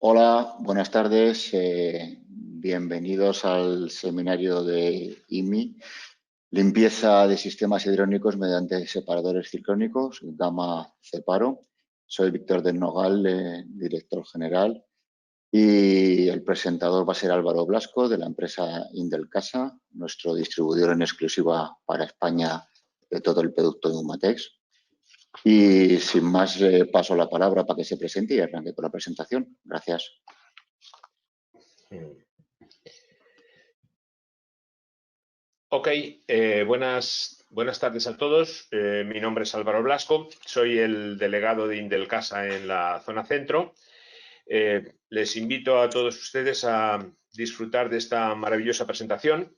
Hola, buenas tardes. Bienvenidos al seminario de IMI, limpieza de sistemas hidráulicos mediante separadores ciclónicos, Gama Ceparo. Soy Víctor del Nogal, director general, y el presentador va a ser Álvaro Blasco, de la empresa Indelcasa, nuestro distribuidor en exclusiva para España de todo el producto de Humatex. Y sin más, paso la palabra para que se presente y arranque con la presentación. Gracias. Ok, buenas tardes a todos. Mi nombre es Álvaro Blasco, soy el delegado de Indelcasa en la zona centro. Les invito a todos ustedes a disfrutar de esta maravillosa presentación.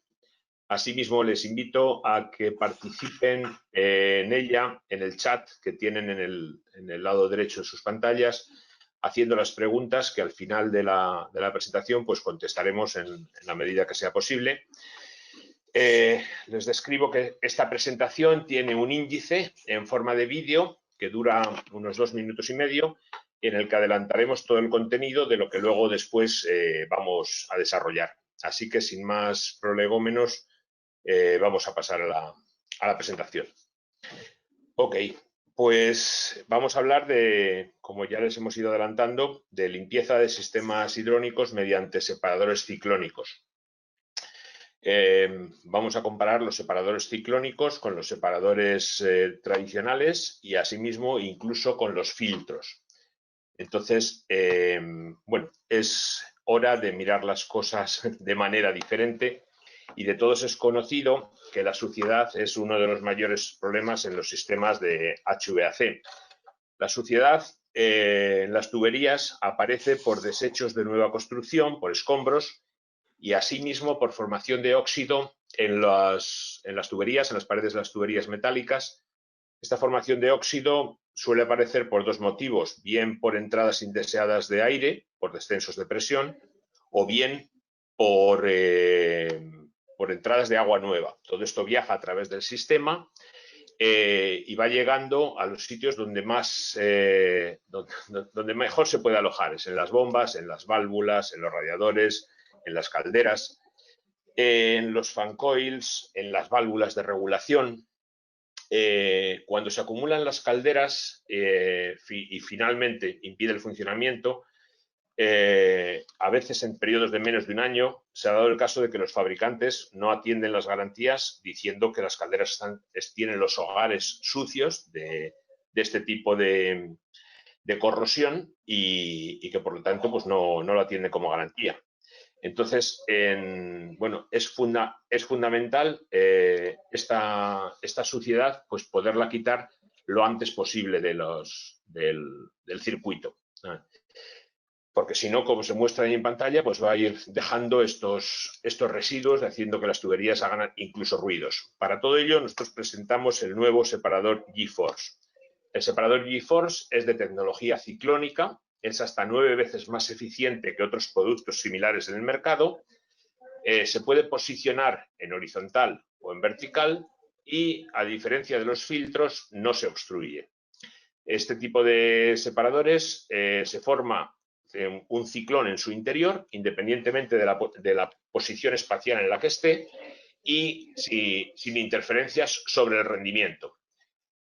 Asimismo, les invito a que participen en ella, en el chat que tienen en el lado derecho de sus pantallas, haciendo las preguntas que al final de la presentación pues contestaremos en la medida que sea posible. Les describo que esta presentación tiene un índice en forma de vídeo que dura unos 2 minutos y medio, en el que adelantaremos todo el contenido de lo que luego después vamos a desarrollar. Así que sin más prolegómenos, vamos a pasar a la presentación. Ok, pues vamos a hablar de, como ya les hemos ido adelantando, de limpieza de sistemas hidráulicos mediante separadores ciclónicos. Vamos a comparar los separadores ciclónicos con los separadores tradicionales y asimismo incluso con los filtros. Entonces, bueno, es hora de mirar las cosas de manera diferente y de todos es conocido que la suciedad es uno de los mayores problemas en los sistemas de HVAC. La suciedad en las tuberías aparece por desechos de nueva construcción, por escombros, y asimismo por formación de óxido en las tuberías, en las paredes de las tuberías metálicas. Esta formación de óxido suele aparecer por dos motivos, bien por entradas indeseadas de aire, por descensos de presión, o bien por entradas de agua nueva. Todo esto viaja a través del sistema y va llegando a los sitios donde donde mejor se puede alojar, es en las bombas, en las válvulas, en los radiadores, en las calderas, en los fan coils, en las válvulas de regulación. Cuando se acumulan las calderas y finalmente impide el funcionamiento, a veces en periodos de menos de un año se ha dado el caso de que los fabricantes no atienden las garantías diciendo que las calderas tienen los hogares sucios de este tipo de corrosión y que por lo tanto pues no lo atiende como garantía. Entonces, bueno, es fundamental esta suciedad, pues poderla quitar lo antes posible del circuito. Porque si no, como se muestra ahí en pantalla, pues va a ir dejando estos residuos, haciendo que las tuberías hagan incluso ruidos. Para todo ello, nosotros presentamos el nuevo separador G-Force. El separador G-Force es de tecnología ciclónica, es hasta 9 veces más eficiente que otros productos similares en el mercado, se puede posicionar en horizontal o en vertical y, a diferencia de los filtros, no se obstruye. Este tipo de separadores se forma un ciclón en su interior, independientemente de la posición espacial en la que esté y sin interferencias sobre el rendimiento.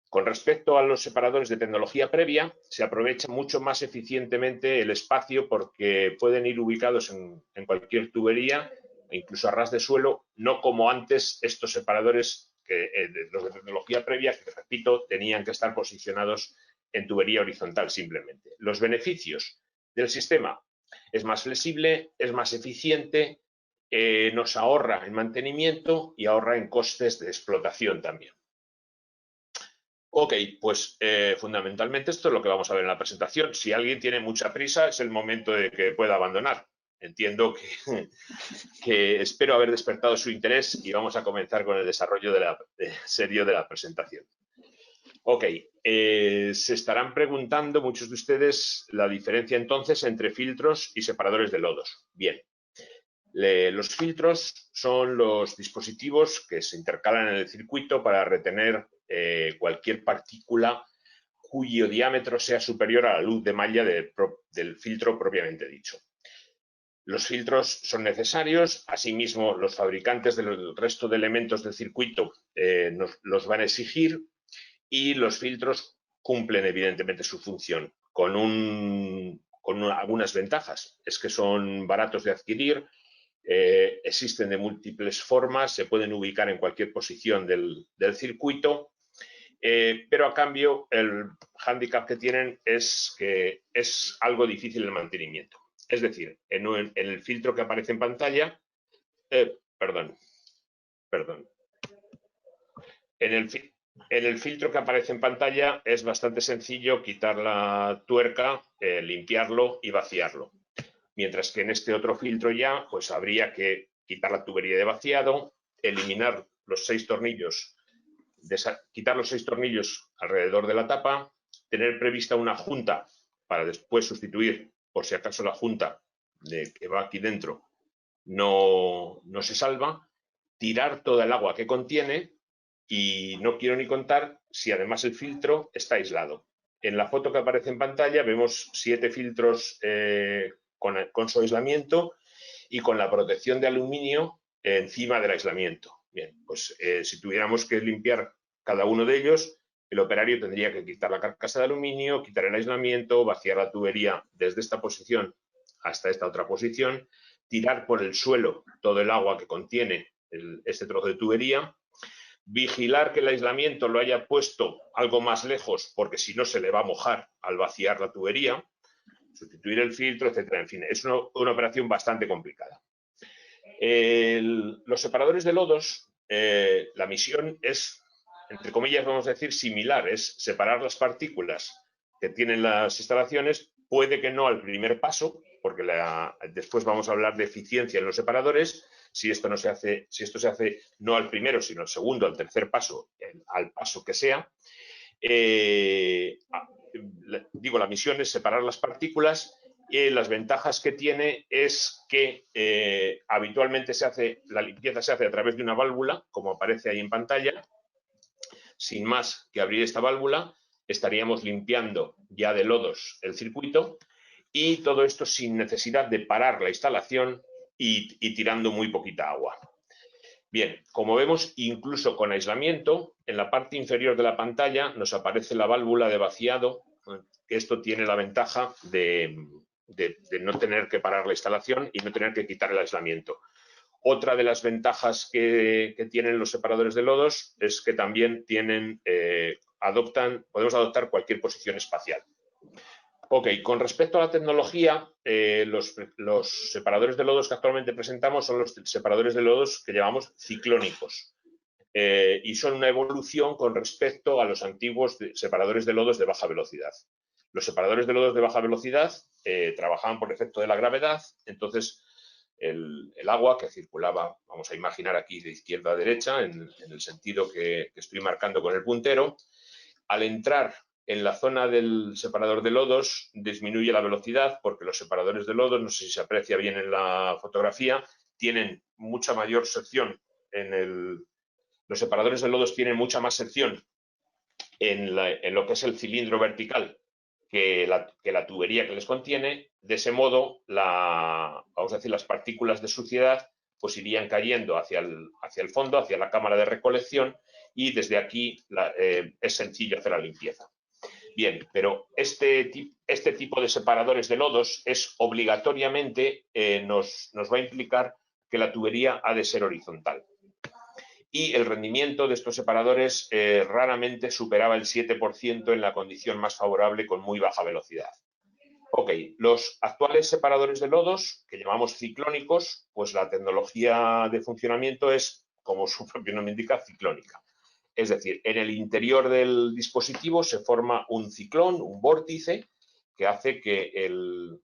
Con respecto a los separadores de tecnología previa, se aprovecha mucho más eficientemente el espacio porque pueden ir ubicados en cualquier tubería, incluso a ras de suelo, no como antes estos separadores, los de tecnología previa, que repito, tenían que estar posicionados en tubería horizontal simplemente. Los beneficios del sistema: es más flexible, es más eficiente, nos ahorra en mantenimiento y ahorra en costes de explotación también. Ok, pues fundamentalmente esto es lo que vamos a ver en la presentación. Si alguien tiene mucha prisa, es el momento de que pueda abandonar. Entiendo que espero haber despertado su interés y vamos a comenzar con el desarrollo serio de la presentación. Ok, se estarán preguntando muchos de ustedes la diferencia entonces entre filtros y separadores de lodos. Bien. Los filtros son los dispositivos que se intercalan en el circuito para retener cualquier partícula cuyo diámetro sea superior a la luz de malla del filtro propiamente dicho. Los filtros son necesarios, asimismo los fabricantes del resto de elementos del circuito los van a exigir, y los filtros cumplen evidentemente su función con algunas ventajas. Es que son baratos de adquirir, existen de múltiples formas, se pueden ubicar en cualquier posición del circuito, pero a cambio el hándicap que tienen es que es algo difícil el mantenimiento. Es decir, en el filtro que aparece en pantalla, perdón. En el filtro que aparece en pantalla es bastante sencillo quitar la tuerca, limpiarlo y vaciarlo. Mientras que en este otro filtro ya, pues habría que quitar la tubería de vaciado, eliminar los 6 tornillos, quitar los 6 tornillos alrededor de la tapa, tener prevista una junta para después sustituir, por si acaso la junta que va aquí dentro no se salva, tirar toda el agua que contiene, y no quiero ni contar si además el filtro está aislado. En la foto que aparece en pantalla vemos 7 filtros con su aislamiento y con la protección de aluminio encima del aislamiento. Bien, pues si tuviéramos que limpiar cada uno de ellos, el operario tendría que quitar la carcasa de aluminio, quitar el aislamiento, vaciar la tubería desde esta posición hasta esta otra posición, tirar por el suelo todo el agua que contiene este trozo de tubería, vigilar que el aislamiento lo haya puesto algo más lejos, porque si no se le va a mojar al vaciar la tubería, sustituir el filtro, etcétera. En fin, es una operación bastante complicada. Los separadores de lodos, la misión es, entre comillas, vamos a decir, similar, es separar las partículas que tienen las instalaciones, puede que no al primer paso, porque después vamos a hablar de eficiencia en los separadores. Si esto se hace no al primero, sino al segundo, al tercer paso, al paso que sea. La misión es separar las partículas, y las ventajas que tiene es que habitualmente la limpieza se hace a través de una válvula, como aparece ahí en pantalla. Sin más que abrir esta válvula, estaríamos limpiando ya de lodos el circuito, y todo esto sin necesidad de parar la instalación y tirando muy poquita agua. Bien, como vemos, incluso con aislamiento, en la parte inferior de la pantalla nos aparece la válvula de vaciado, que esto tiene la ventaja de no tener que parar la instalación y no tener que quitar el aislamiento. Otra de las ventajas que tienen los separadores de lodos es que también podemos adoptar cualquier posición espacial. Ok, con respecto a la tecnología, los separadores de lodos que actualmente presentamos son los separadores de lodos que llamamos ciclónicos, y son una evolución con respecto a los antiguos separadores de lodos de baja velocidad. Los separadores de lodos de baja velocidad trabajaban por efecto de la gravedad, entonces el agua que circulaba, vamos a imaginar aquí de izquierda a derecha, en el sentido que estoy marcando con el puntero, al entrar en la zona del separador de lodos disminuye la velocidad, porque los separadores de lodos, no sé si se aprecia bien en la fotografía, tienen mucha mayor sección los separadores de lodos tienen mucha más sección en lo que es el cilindro vertical que la tubería que les contiene. De ese modo, vamos a decir, las partículas de suciedad pues irían cayendo hacia el fondo, hacia la cámara de recolección, y desde aquí es sencillo hacer la limpieza. Bien, pero este tipo de separadores de lodos es obligatoriamente, nos va a implicar que la tubería ha de ser horizontal. Y el rendimiento de estos separadores raramente superaba el 7% en la condición más favorable con muy baja velocidad. Ok, los actuales separadores de lodos, que llamamos ciclónicos, pues la tecnología de funcionamiento es, como su propio nombre indica, ciclónica. Es decir, en el interior del dispositivo se forma un ciclón, un vórtice, que hace que el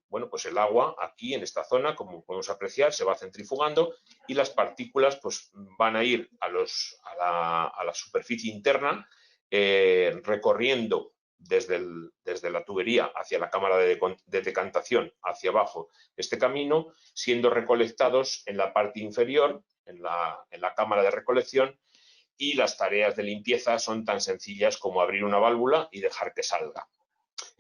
agua aquí en esta zona, como podemos apreciar, se va centrifugando, y las partículas pues, van a ir a la superficie interna, recorriendo desde la tubería hacia la cámara de decantación hacia abajo este camino, siendo recolectados en la parte inferior, en la cámara de recolección, y las tareas de limpieza son tan sencillas como abrir una válvula y dejar que salga.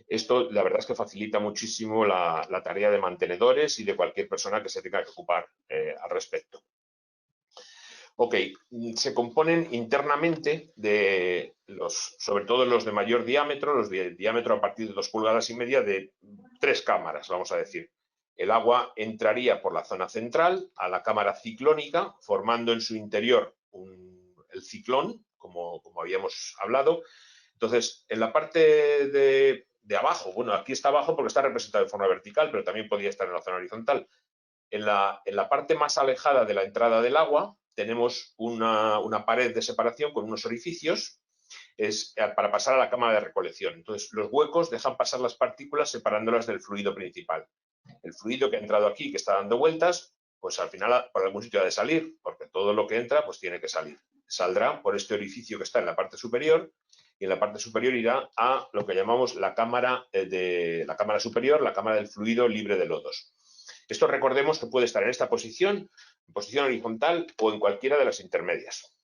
Esto, la verdad es que facilita muchísimo la tarea de mantenedores y de cualquier persona que se tenga que ocupar al respecto. Ok, se componen internamente sobre todo los de mayor diámetro, los de diámetro a partir de 2,5 pulgadas, de 3 cámaras, vamos a decir. El agua entraría por la zona central a la cámara ciclónica, formando en su interior el ciclón, como habíamos hablado. Entonces, en la parte de abajo, bueno, aquí está abajo porque está representado de forma vertical, pero también podría estar en la zona horizontal. En la parte más alejada de la entrada del agua tenemos una pared de separación con unos orificios para pasar a la cámara de recolección. Entonces, los huecos dejan pasar las partículas separándolas del fluido principal. El fluido que ha entrado aquí, que está dando vueltas, pues al final por algún sitio ha de salir, porque todo lo que entra pues tiene que salir. Saldrá por este orificio que está en la parte superior y en la parte superior irá a lo que llamamos la cámara superior, la cámara del fluido libre de lodos. Esto recordemos que puede estar en esta posición, en posición horizontal o en cualquiera de las intermedias.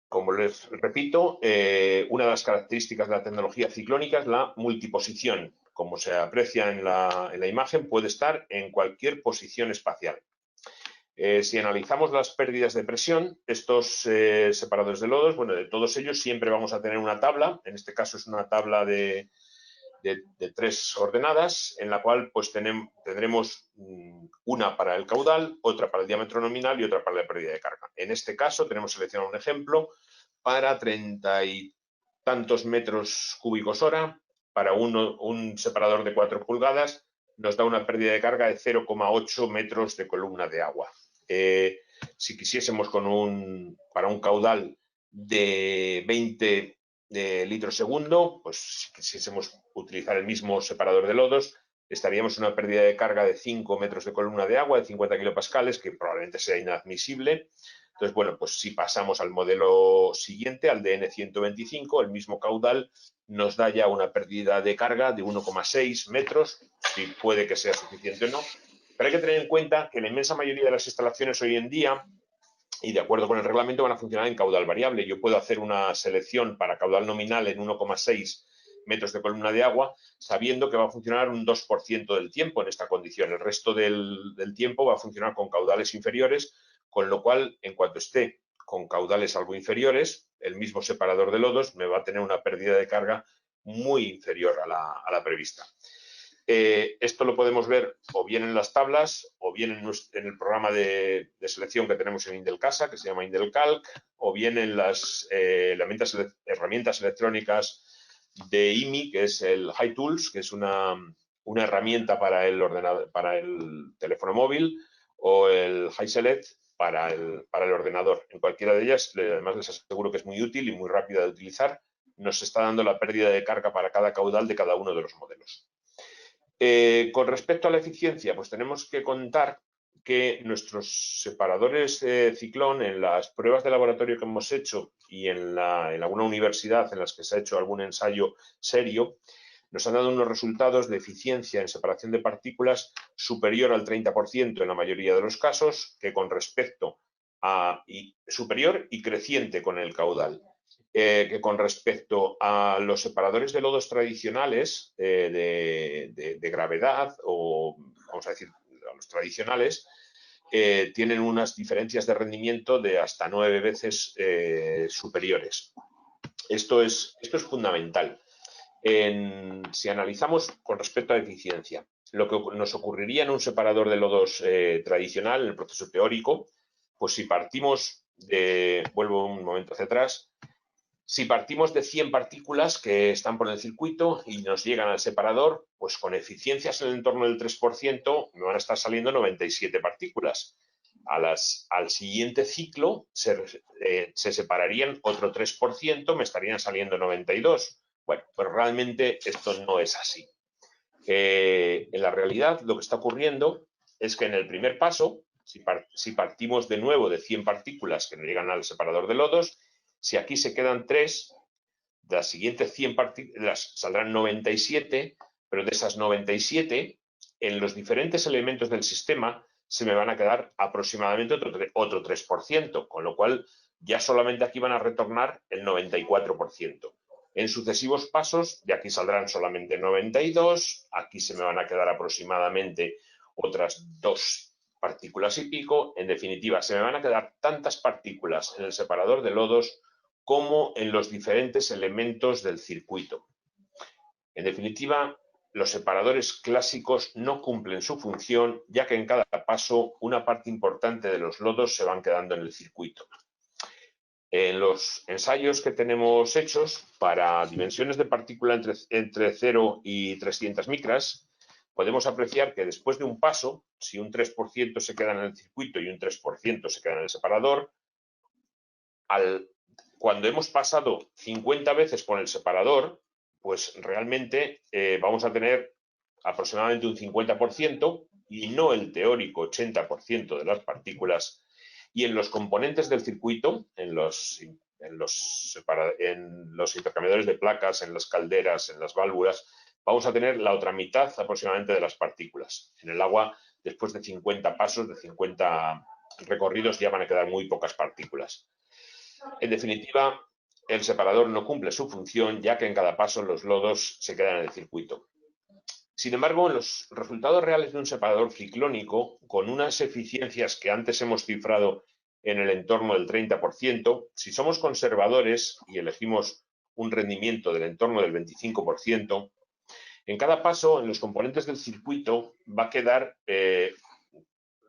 Como les repito, una de las características de la tecnología ciclónica es la multiposición. Como se aprecia en la imagen, puede estar en cualquier posición espacial. Si analizamos las pérdidas de presión, estos separadores de lodos, bueno, de todos ellos siempre vamos a tener una tabla. En este caso es una tabla de 3 ordenadas, en la cual pues tendremos una para el caudal, otra para el diámetro nominal y otra para la pérdida de carga. En este caso tenemos seleccionado un ejemplo para 30 y tantos metros cúbicos hora, para un separador de 4 pulgadas, nos da una pérdida de carga de 0,8 metros de columna de agua. Si quisiésemos para un caudal de 20 litros segundo, pues si quisiésemos utilizar el mismo separador de lodos, estaríamos en una pérdida de carga de 5 metros de columna de agua, de 50 kilopascales, que probablemente sea inadmisible. Entonces, bueno, pues si pasamos al modelo siguiente, al DN125, el mismo caudal nos da ya una pérdida de carga de 1,6 metros, si puede que sea suficiente o no. Pero hay que tener en cuenta que la inmensa mayoría de las instalaciones hoy en día, y de acuerdo con el reglamento, van a funcionar en caudal variable. Yo puedo hacer una selección para caudal nominal en 1,6 metros de columna de agua, sabiendo que va a funcionar un 2% del tiempo en esta condición. El resto del tiempo va a funcionar con caudales inferiores, con lo cual, en cuanto esté con caudales algo inferiores, el mismo separador de lodos me va a tener una pérdida de carga muy inferior a la prevista. Esto lo podemos ver o bien en las tablas o bien en el programa de selección que tenemos en Indelcasa, que se llama Indelcalc, o bien en las herramientas electrónicas de IMI, que es el HiTools, que es una herramienta para el teléfono móvil, o el HiSelect para el ordenador. En cualquiera de ellas, además les aseguro que es muy útil y muy rápida de utilizar, nos está dando la pérdida de carga para cada caudal de cada uno de los modelos. Con respecto a la eficiencia, pues tenemos que contar que nuestros separadores ciclón, en las pruebas de laboratorio que hemos hecho y en alguna universidad en las que se ha hecho algún ensayo serio, nos han dado unos resultados de eficiencia en separación de partículas superior al 30% en la mayoría de los casos, que con respecto superior y creciente con el caudal. Que con respecto a los separadores de lodos tradicionales de gravedad, o vamos a decir, a los tradicionales, tienen unas diferencias de rendimiento de hasta 9 veces superiores. Esto es fundamental. Si analizamos con respecto a eficiencia, lo que nos ocurriría en un separador de lodos tradicional, en el proceso teórico, pues si partimos vuelvo un momento hacia atrás, si partimos de 100 partículas que están por el circuito y nos llegan al separador, pues con eficiencias en el entorno del 3% me van a estar saliendo 97 partículas. Al siguiente ciclo se separarían otro 3%, me estarían saliendo 92. Bueno, pues realmente esto no es así. En la realidad lo que está ocurriendo es que en el primer paso, si partimos de nuevo de 100 partículas que nos llegan al separador de lodos, si aquí se quedan 3, de las siguientes 100 partículas saldrán 97, pero de esas 97, en los diferentes elementos del sistema se me van a quedar aproximadamente otro 3%, con lo cual ya solamente aquí van a retornar el 94%. En sucesivos pasos, de aquí saldrán solamente 92, aquí se me van a quedar aproximadamente otras 2 partículas y pico. En definitiva, se me van a quedar tantas partículas en el separador de lodos como en los diferentes elementos del circuito. En definitiva, los separadores clásicos no cumplen su función, ya que en cada paso una parte importante de los lodos se van quedando en el circuito. En los ensayos que tenemos hechos para dimensiones de partícula entre 0 y 300 micras, podemos apreciar que después de un paso, si un 3% se queda en el circuito y un 3% se queda en el separador, cuando hemos pasado 50 veces por el separador, pues realmente vamos a tener aproximadamente un 50% y no el teórico 80% de las partículas. Y en los componentes del circuito, en los intercambiadores de placas, en las calderas, en las válvulas, vamos a tener la otra mitad aproximadamente de las partículas. En el agua, después de 50 pasos, de 50 recorridos, ya van a quedar muy pocas partículas. En definitiva, el separador no cumple su función, ya que en cada paso los lodos se quedan en el circuito. Sin embargo, en los resultados reales de un separador ciclónico, con unas eficiencias que antes hemos cifrado en el entorno del 30%, si somos conservadores y elegimos un rendimiento del entorno del 25%, en cada paso, en los componentes del circuito, va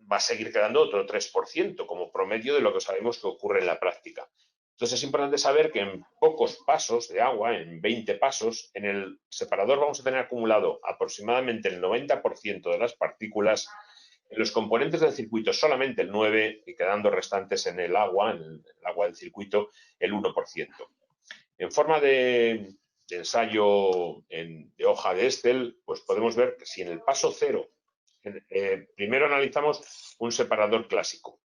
a seguir quedando otro 3%, como promedio de lo que sabemos que ocurre en la práctica. Entonces es importante saber que en pocos pasos de agua, en 20 pasos, en el separador vamos a tener acumulado aproximadamente el 90% de las partículas, en los componentes del circuito solamente el 9% y quedando restantes en el agua del circuito, el 1%. En forma de ensayo de hoja de Excel, pues podemos ver que si en el paso 0, primero analizamos un separador clásico.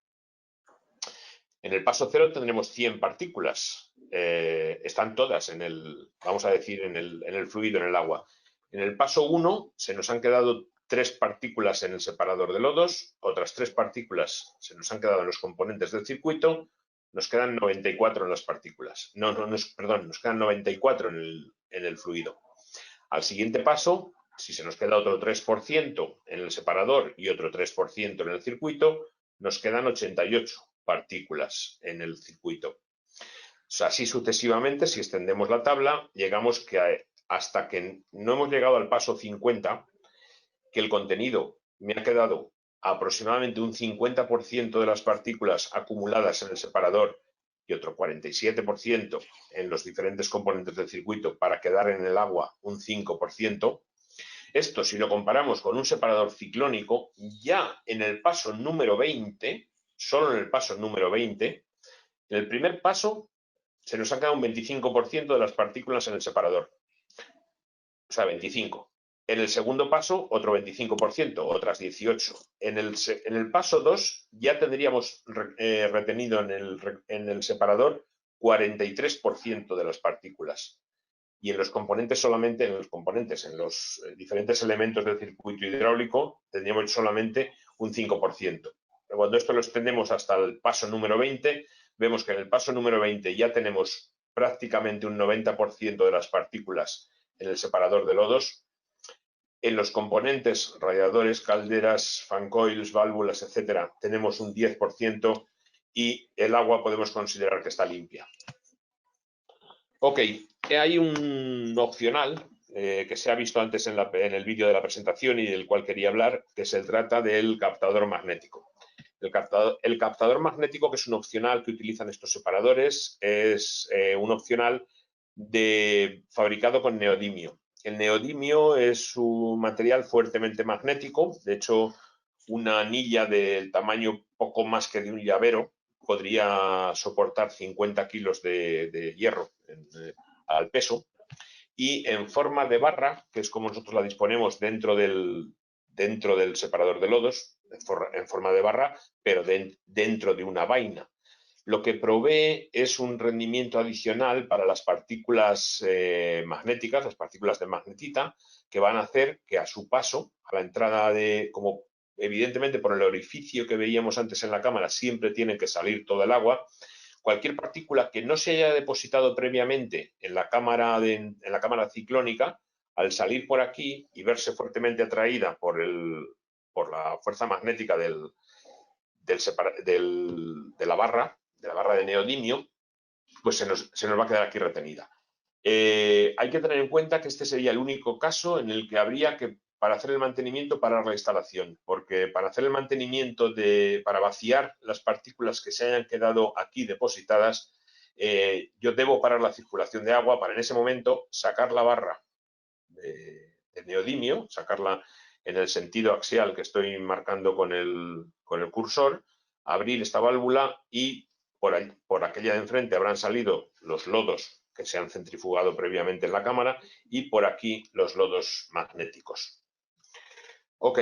En el paso 0 tendremos 100 partículas. Están todas vamos a decir, en el fluido, en el agua. En el paso 1 se nos han quedado 3 partículas en el separador de lodos, otras 3 partículas se nos han quedado en los componentes del circuito, nos quedan 94 en las partículas. Perdón, nos quedan 94 en el fluido. Al siguiente paso, si se nos queda otro 3% en el separador y otro 3% en el circuito, nos quedan 88 partículas en el circuito. O sea, así sucesivamente, si extendemos la tabla, llegamos que hasta que no hemos llegado al paso 50, que el contenido me ha quedado aproximadamente un 50% de las partículas acumuladas en el separador y otro 47% en los diferentes componentes del circuito para quedar en el agua un 5%. Esto, si lo comparamos con un separador ciclónico, ya en el paso número 20, solo en el paso número 20, en el primer paso se nos ha quedado un 25% de las partículas en el separador. O sea, 25. En el segundo paso, otro 25%, otras 18. En el paso 2 ya tendríamos retenido en el separador 43% de las partículas. Y en los componentes solamente, en los diferentes elementos del circuito hidráulico, tendríamos solamente un 5%. Cuando esto lo extendemos hasta el paso número 20, vemos que en el paso número 20 ya tenemos prácticamente un 90% de las partículas en el separador de lodos. En los componentes, radiadores, calderas, fan coils, válvulas, etcétera, tenemos un 10% y el agua podemos considerar que está limpia. Ok, hay un opcional que se ha visto antes en el vídeo de la presentación y del cual quería hablar, que se trata del captador magnético. El captador magnético, que es un opcional que utilizan estos separadores, es un opcional fabricado con neodimio. El neodimio es un material fuertemente magnético. De hecho, una anilla del tamaño poco más que de un llavero podría soportar 50 kilos de hierro al peso. Y en forma de barra, que es como nosotros la disponemos dentro del separador de lodos, en forma de barra, pero dentro de una vaina. Lo que provee es un rendimiento adicional para las partículas magnéticas, las partículas de magnetita, que van a hacer que a su paso, a la entrada como evidentemente por el orificio que veíamos antes en la cámara siempre tiene que salir todo el agua. Cualquier partícula que no se haya depositado previamente en la cámara ciclónica, al salir por aquí y verse fuertemente atraída por la fuerza magnética de la barra de neodimio, pues se nos va a quedar aquí retenida. Hay que tener en cuenta que este sería el único caso en el que habría que, para hacer el mantenimiento, parar la instalación, porque para hacer el mantenimiento, para vaciar las partículas que se hayan quedado aquí depositadas, yo debo parar la circulación de agua para en ese momento sacar la barra de neodimio, sacarla en el sentido axial que estoy marcando con el cursor, abrir esta válvula y por aquella de enfrente habrán salido los lodos que se han centrifugado previamente en la cámara y por aquí los lodos magnéticos. Ok,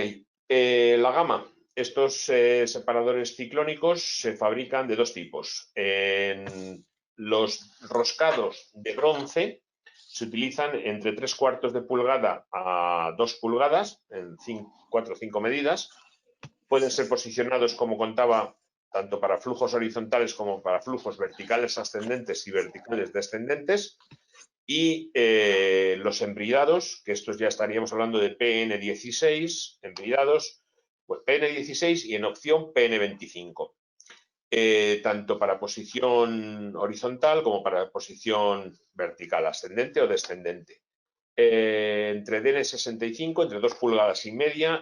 la gama. Estos separadores ciclónicos se fabrican de dos tipos. En los roscados de bronce se utilizan entre 3/4 de pulgada a 2 pulgadas, en 4 o 5 medidas. Pueden ser posicionados, como contaba, tanto para flujos horizontales como para flujos verticales ascendentes y verticales descendentes. Y los embridados, que estos ya estaríamos hablando de PN16, embridados, pues PN16 y en opción PN25. Tanto para posición horizontal como para posición vertical, ascendente o descendente. Entre DN65, entre 2,5 pulgadas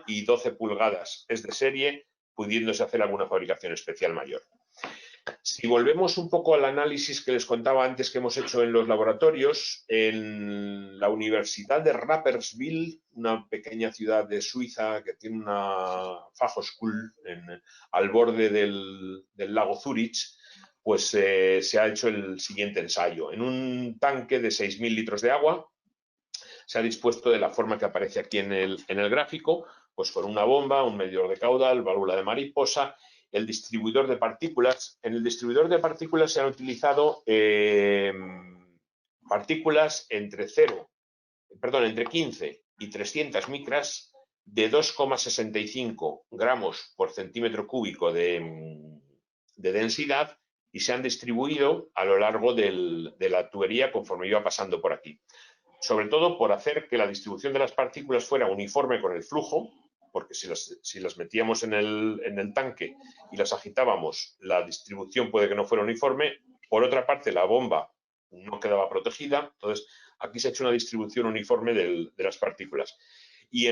y 12 pulgadas es de serie, pudiéndose hacer alguna fabricación especial mayor. Si volvemos un poco al análisis que les contaba antes que hemos hecho en los laboratorios, en la Universidad de Rapperswil, una pequeña ciudad de Suiza que tiene una Fachhochschule al borde del lago Zurich, pues se ha hecho el siguiente ensayo. En un tanque de 6.000 litros de agua, se ha dispuesto de la forma que aparece aquí en el gráfico, pues con una bomba, un medidor de caudal, válvula de mariposa, el distribuidor de partículas. En el distribuidor de partículas se han utilizado partículas entre 15 y 300 micras de 2,65 gramos por centímetro cúbico de densidad y se han distribuido a lo largo de la tubería conforme iba pasando por aquí. Sobre todo por hacer que la distribución de las partículas fuera uniforme con el flujo, porque si las metíamos en el tanque y las agitábamos, la distribución puede que no fuera uniforme. Por otra parte, la bomba no quedaba protegida. Entonces, aquí se ha hecho una distribución uniforme de las partículas. Y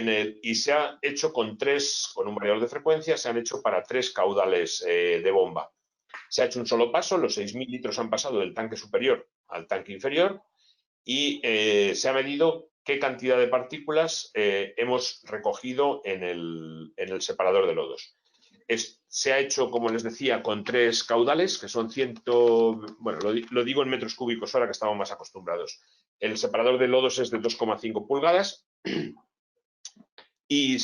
se ha hecho con un variador de frecuencia, se han hecho para 3 caudales de bomba. Se ha hecho un solo paso, los 6.000 litros han pasado del tanque superior al tanque inferior, y se ha medido qué cantidad de partículas hemos recogido en el separador de lodos. Se ha hecho, como les decía, con 3 caudales, que son bueno, lo digo en metros cúbicos ahora que estamos más acostumbrados. El separador de lodos es de 2,5 pulgadas y de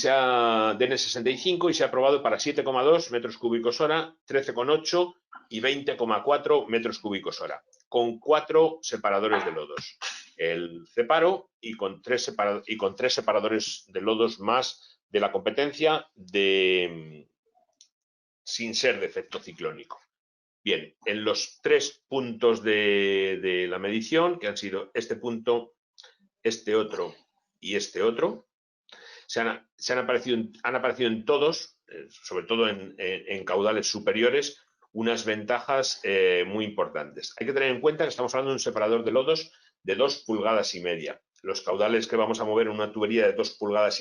N65 y se ha aprobado para 7,2 metros cúbicos hora, 13,8 y 20,4 metros cúbicos hora, con 4 separadores de lodos. El Ceparo y con 3 separadores de lodos más de la competencia sin ser de efecto ciclónico. Bien, en los 3 puntos de la medición, que han sido este punto, este otro y este otro, han aparecido en todos, sobre todo en caudales superiores, unas ventajas muy importantes. Hay que tener en cuenta que estamos hablando de un separador de lodos de 2,5 pulgadas. Los caudales que vamos a mover en una tubería de 2,5 pulgadas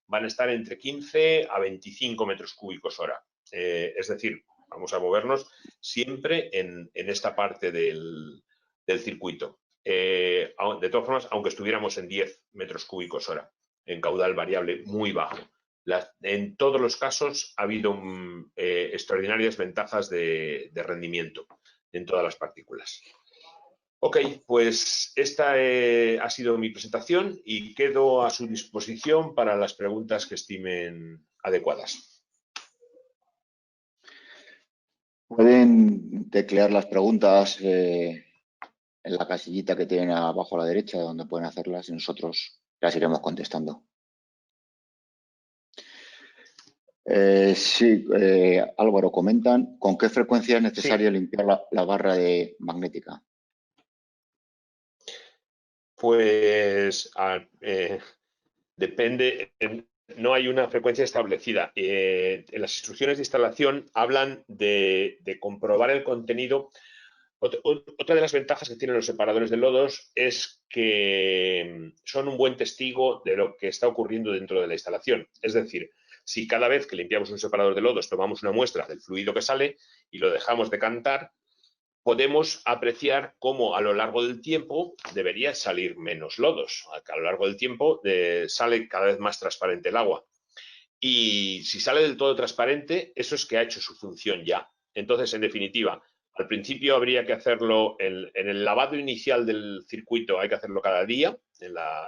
van a estar entre 15 a 25 metros cúbicos hora. Es decir, vamos a movernos siempre en esta parte del circuito. De todas formas, aunque estuviéramos en 10 metros cúbicos hora, en caudal variable muy bajo. En todos los casos ha habido extraordinarias ventajas de rendimiento en todas las partículas. Ok, pues esta ha sido mi presentación y quedo a su disposición para las preguntas que estimen adecuadas. Pueden teclear las preguntas en la casillita que tienen abajo a la derecha, donde pueden hacerlas y nosotros las iremos contestando. Sí, Álvaro, comentan con qué frecuencia es necesario Sí, limpiar la barra magnética. pues depende, no hay una frecuencia establecida. En las instrucciones de instalación hablan de comprobar el contenido. Otra de las ventajas que tienen los separadores de lodos es que son un buen testigo de lo que está ocurriendo dentro de la instalación. Es decir, si cada vez que limpiamos un separador de lodos tomamos una muestra del fluido que sale y lo dejamos decantar, podemos apreciar cómo a lo largo del tiempo debería salir menos lodos. A lo largo del tiempo sale cada vez más transparente el agua. Y si sale del todo transparente, eso es que ha hecho su función ya. Entonces, en definitiva, al principio habría que hacerlo en el lavado inicial del circuito, hay que hacerlo cada día, en la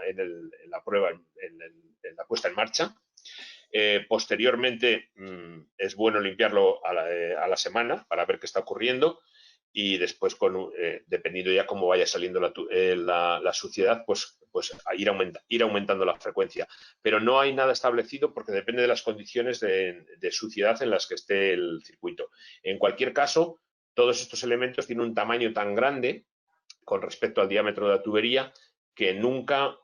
prueba, en la puesta en marcha. Posteriormente, es bueno limpiarlo a la semana para ver qué está ocurriendo y después, dependiendo ya cómo vaya saliendo la suciedad, pues ir aumentando la frecuencia. Pero no hay nada establecido porque depende de las condiciones de suciedad en las que esté el circuito. En cualquier caso, todos estos elementos tienen un tamaño tan grande con respecto al diámetro de la tubería que nunca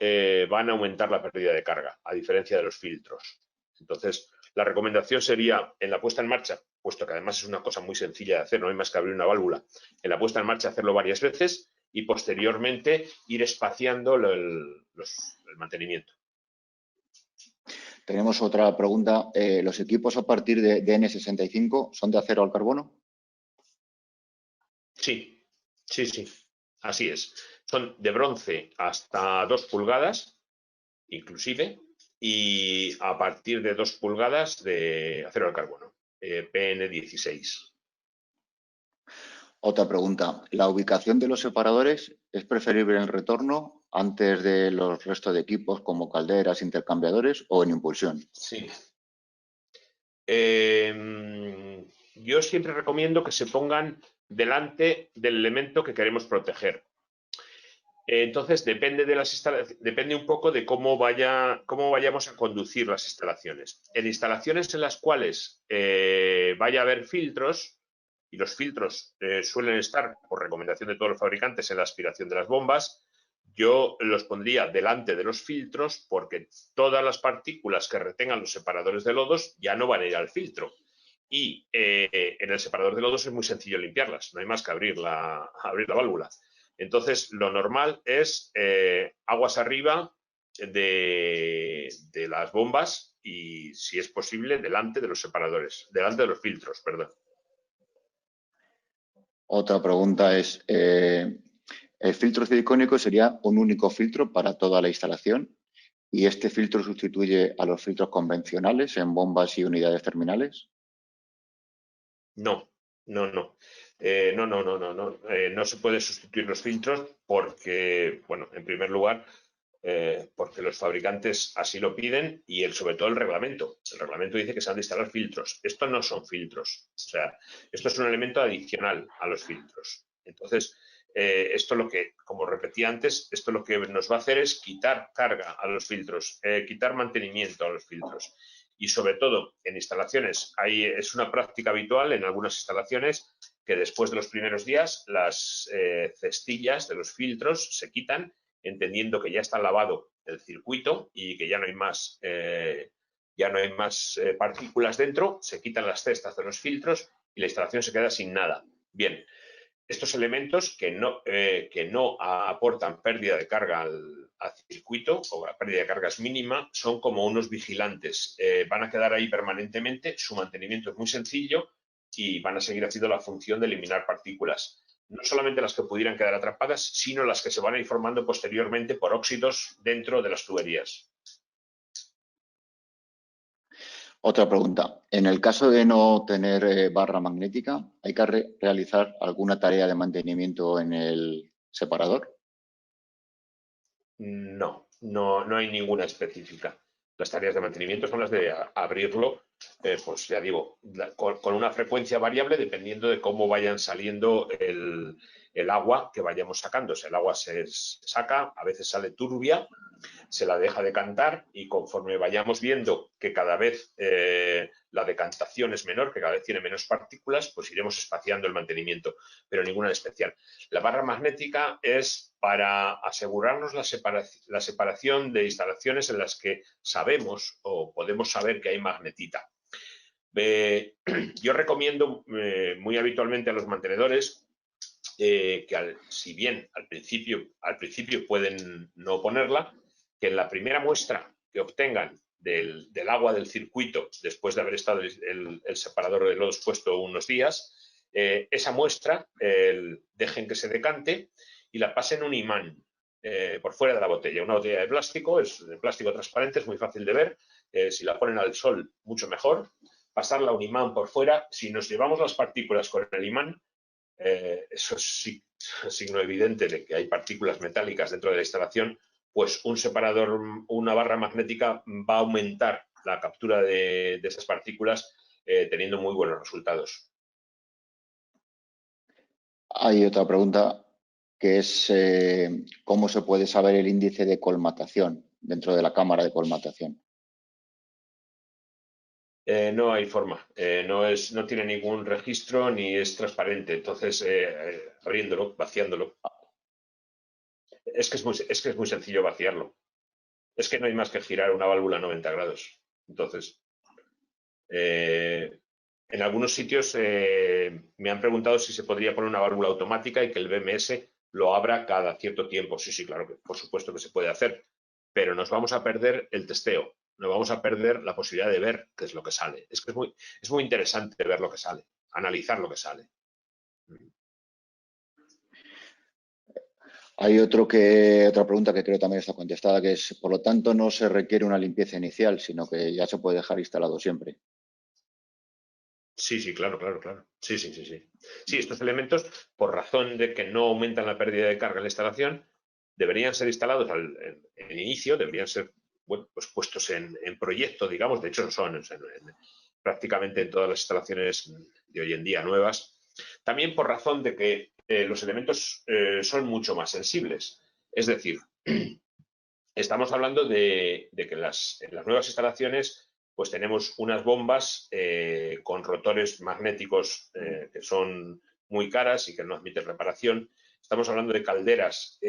van a aumentar la pérdida de carga, a diferencia de los filtros. Entonces, la recomendación sería en la puesta en marcha, puesto que además es una cosa muy sencilla de hacer, no hay más que abrir una válvula, en la puesta en marcha hacerlo varias veces y posteriormente ir espaciando el mantenimiento. Tenemos otra pregunta. ¿Los equipos a partir de N65 son de acero al carbono? Sí, sí, sí, así es. Son de bronce hasta 2 pulgadas, inclusive, y a partir de 2 pulgadas de acero al carbono, PN16. Otra pregunta. ¿La ubicación de los separadores es preferible en retorno antes de los restos de equipos como calderas, intercambiadores o en impulsión? Sí. Yo siempre recomiendo que se pongan delante del elemento que queremos proteger. Entonces, depende un poco de cómo vayamos a conducir las instalaciones. En instalaciones en las cuales vaya a haber filtros, y los filtros suelen estar, por recomendación de todos los fabricantes, en la aspiración de las bombas, yo los pondría delante de los filtros porque todas las partículas que retengan los separadores de lodos ya no van a ir al filtro. Y en el separador de lodos es muy sencillo limpiarlas, no hay más que abrir la válvula. Entonces, lo normal es aguas arriba de las bombas y, si es posible, delante de los separadores, delante de los filtros, perdón. Otra pregunta es, ¿el filtro silicónico sería un único filtro para toda la instalación? ¿Y este filtro sustituye a los filtros convencionales en bombas y unidades terminales? No, no, no. No se puede sustituir los filtros porque, bueno, en primer lugar, porque los fabricantes así lo piden y sobre todo el reglamento. El reglamento dice que se han de instalar filtros. Estos no son filtros. O sea, esto es un elemento adicional a los filtros. Entonces, esto lo que, como repetí antes, esto lo que nos va a hacer es quitar carga a los filtros, quitar mantenimiento a los filtros. Y sobre todo en instalaciones, es una práctica habitual en algunas instalaciones que después de los primeros días las cestillas de los filtros se quitan, entendiendo que ya está lavado el circuito y que ya no hay más, partículas dentro, se quitan las cestas de los filtros y la instalación se queda sin nada. Bien, estos elementos que no aportan pérdida de carga al circuito, o la pérdida de carga es mínima, son como unos vigilantes. Van a quedar ahí permanentemente, su mantenimiento es muy sencillo y van a seguir haciendo la función de eliminar partículas. No solamente las que pudieran quedar atrapadas, sino las que se van a ir formando posteriormente por óxidos dentro de las tuberías. Otra pregunta. En el caso de no tener barra magnética, ¿hay que realizar alguna tarea de mantenimiento en el separador? No hay ninguna específica. Las tareas de mantenimiento son las de abrirlo, pues ya digo, con una frecuencia variable dependiendo de cómo vayan saliendo el agua que vayamos sacando. Si el agua se saca, a veces sale turbia se la deja decantar y conforme vayamos viendo que cada vez la decantación es menor, que cada vez tiene menos partículas, pues iremos espaciando el mantenimiento, pero ninguna en especial. La barra magnética es para asegurarnos la separación de instalaciones en las que sabemos o podemos saber que hay magnetita. Yo recomiendo muy habitualmente a los mantenedores que si bien al principio pueden no ponerla, que en la primera muestra que obtengan del agua del circuito, después de haber estado el separador de lodos puesto unos días, esa muestra dejen que se decante y la pasen un imán por fuera de la botella. Una botella de plástico, es de plástico transparente, es muy fácil de ver. Si la ponen al sol, mucho mejor. Pasarla a un imán por fuera. Si nos llevamos las partículas con el imán, eso es signo evidente de que hay partículas metálicas dentro de la instalación, pues un separador, una barra magnética va a aumentar la captura de esas partículas teniendo muy buenos resultados. Hay otra pregunta que es ¿cómo se puede saber el índice de colmatación dentro de la cámara de colmatación? No hay forma, no tiene ningún registro ni es transparente, entonces abriéndolo, vaciándolo. Es que es muy sencillo vaciarlo. Es que no hay más que girar una válvula a 90 grados. Entonces, en algunos sitios me han preguntado si se podría poner una válvula automática y que el BMS lo abra cada cierto tiempo. Sí, sí, claro que por supuesto que se puede hacer, pero nos vamos a perder el testeo, nos vamos a perder la posibilidad de ver qué es lo que sale. Es que es muy interesante ver lo que sale, analizar lo que sale. Hay otra pregunta que creo también está contestada, que es, por lo tanto, no se requiere una limpieza inicial, sino que ya se puede dejar instalado siempre. Sí, sí, claro, claro, claro. Sí, sí, sí, sí. Sí, estos elementos, por razón de que no aumentan la pérdida de carga en la instalación, deberían ser instalados en inicio, deberían ser bueno, pues puestos en proyecto, digamos. De hecho, lo son prácticamente en todas las instalaciones de hoy en día nuevas. También por razón de que los elementos son mucho más sensibles. Es decir, estamos hablando de que en las nuevas instalaciones pues tenemos unas bombas con rotores magnéticos que son muy caras y que no admiten reparación. Estamos hablando de calderas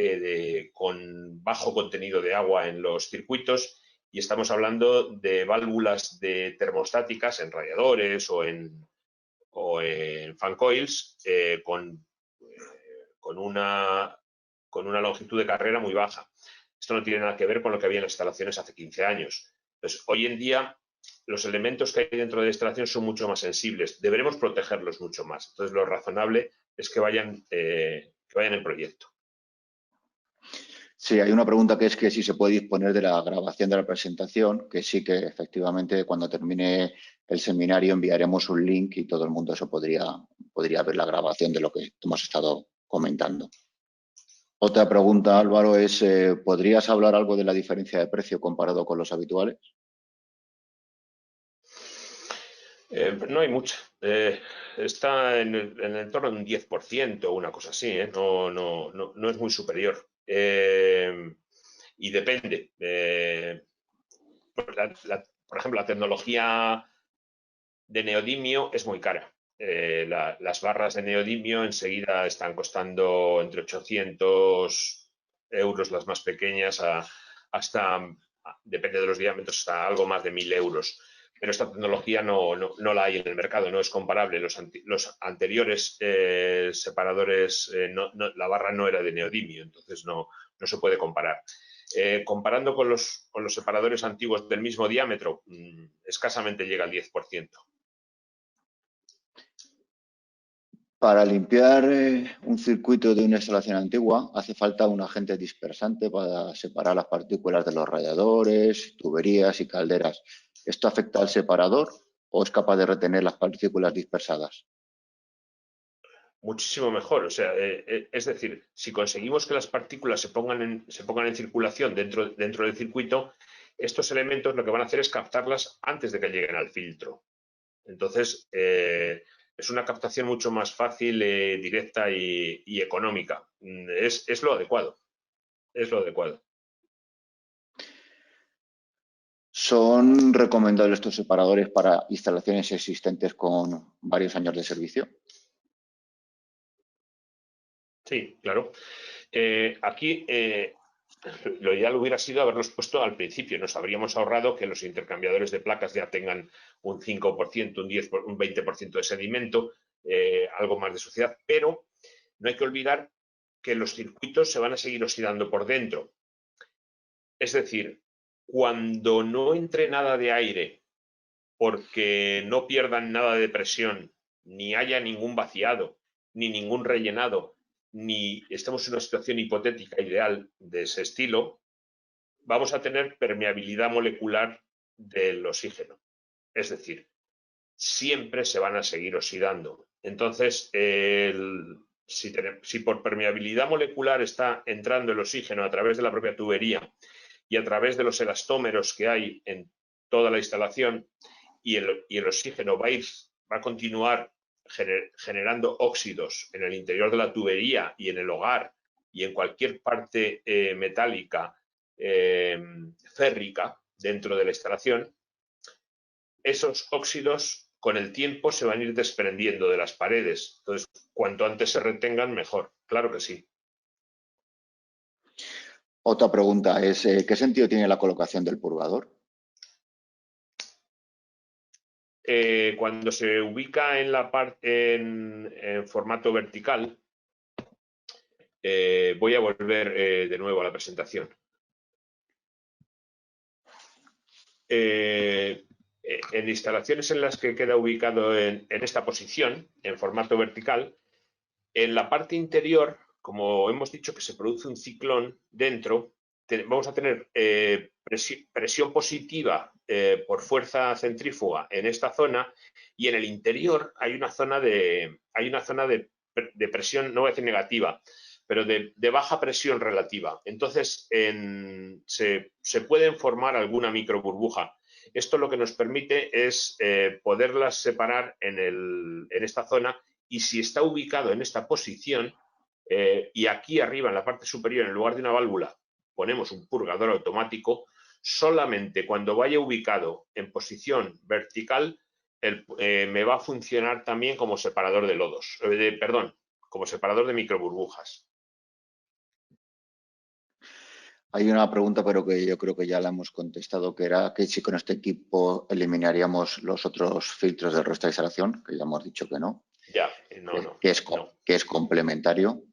con bajo contenido de agua en los circuitos y estamos hablando de válvulas termostáticas en radiadores o en fan coils con una longitud de carrera muy baja. Esto no tiene nada que ver con lo que había en las instalaciones hace 15 años. Entonces, hoy en día, los elementos que hay dentro de la instalación son mucho más sensibles. Deberemos protegerlos mucho más. Entonces, lo razonable es que vayan en proyecto. Sí, hay una pregunta que es que si se puede disponer de la grabación de la presentación, que sí que efectivamente cuando termine el seminario enviaremos un link y todo el mundo podría ver la grabación de lo que hemos estado comentando. Otra pregunta, Álvaro, es ¿podrías hablar algo de la diferencia de precio comparado con los habituales? No hay mucha. Está en el entorno de un 10% o una cosa así. No es muy superior. Y depende. Por ejemplo, la tecnología de neodimio es muy cara. Las barras de neodimio enseguida están costando entre 800 euros las más pequeñas hasta, depende de los diámetros, hasta algo más de 1000 euros. Pero esta tecnología no la hay en el mercado, no es comparable. Los anteriores separadores, la barra no era de neodimio, entonces no se puede comparar. Comparando con los separadores antiguos del mismo diámetro, escasamente llega al 10%. Para limpiar un circuito de una instalación antigua hace falta un agente dispersante para separar las partículas de los radiadores, tuberías y calderas. ¿Esto afecta al separador o es capaz de retener las partículas dispersadas? Muchísimo mejor. O sea, es decir, si conseguimos que las partículas se pongan en circulación dentro del circuito, estos elementos lo que van a hacer es captarlas antes de que lleguen al filtro. Entonces, es una captación mucho más fácil, directa y económica. Es lo adecuado. Es lo adecuado. ¿Son recomendables estos separadores para instalaciones existentes con varios años de servicio? Sí, claro. Aquí lo ideal hubiera sido haberlos puesto al principio. Nos habríamos ahorrado que los intercambiadores de placas ya tengan un 5%, un 10%, un 20% de sedimento, algo más de suciedad, pero no hay que olvidar que los circuitos se van a seguir oxidando por dentro. Es decir, cuando no entre nada de aire, porque no pierdan nada de presión, ni haya ningún vaciado, ni ningún rellenado, ni estemos en una situación hipotética ideal de ese estilo, vamos a tener permeabilidad molecular del oxígeno. Es decir, siempre se van a seguir oxidando. Entonces, si por permeabilidad molecular está entrando el oxígeno a través de la propia tubería y a través de los elastómeros que hay en toda la instalación, y el oxígeno va a continuar generando óxidos en el interior de la tubería y en el hogar y en cualquier parte metálica férrica dentro de la instalación, esos óxidos con el tiempo se van a ir desprendiendo de las paredes. Entonces, cuanto antes se retengan, mejor. Claro que sí. Otra pregunta es, ¿qué sentido tiene la colocación del purgador? Cuando se ubica en la parte en formato vertical, voy a volver de nuevo a la presentación. En instalaciones en las que queda ubicado en esta posición, en formato vertical, en la parte interior, como hemos dicho que se produce un ciclón dentro, vamos a tener presión positiva por fuerza centrífuga en esta zona, y en el interior hay una zona de presión, no voy a decir negativa, pero de baja presión relativa. Entonces, se pueden formar alguna microburbuja. Esto lo que nos permite es poderlas separar en esta zona, y si está ubicado en esta posición, y aquí arriba en la parte superior, en lugar de una válvula, ponemos un purgador automático, solamente cuando vaya ubicado en posición vertical, me va a funcionar también como separador de lodos, perdón, como separador de microburbujas. Hay una pregunta, pero que yo creo que ya la hemos contestado, que era que si con este equipo eliminaríamos los otros filtros del resto de instalación, que ya hemos dicho que no, Ya, no. que es complementario.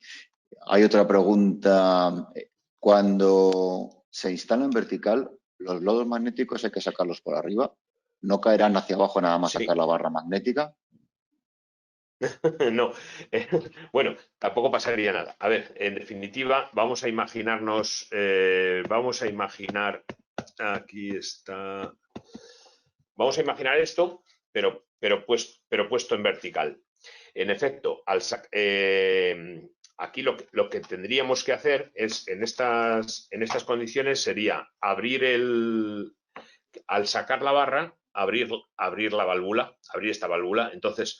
Hay otra pregunta. Cuando se instala en vertical, los lodos magnéticos hay que sacarlos por arriba. ¿No caerán hacia abajo nada más Sí. sacar la barra magnética? No, bueno, tampoco pasaría nada. A ver, en definitiva, vamos a imaginarnos, aquí está, vamos a imaginar esto, pero puesto en vertical. En efecto, aquí lo que tendríamos que hacer es, en estas condiciones, sería al sacar la barra, abrir la válvula, abrir esta válvula. Entonces,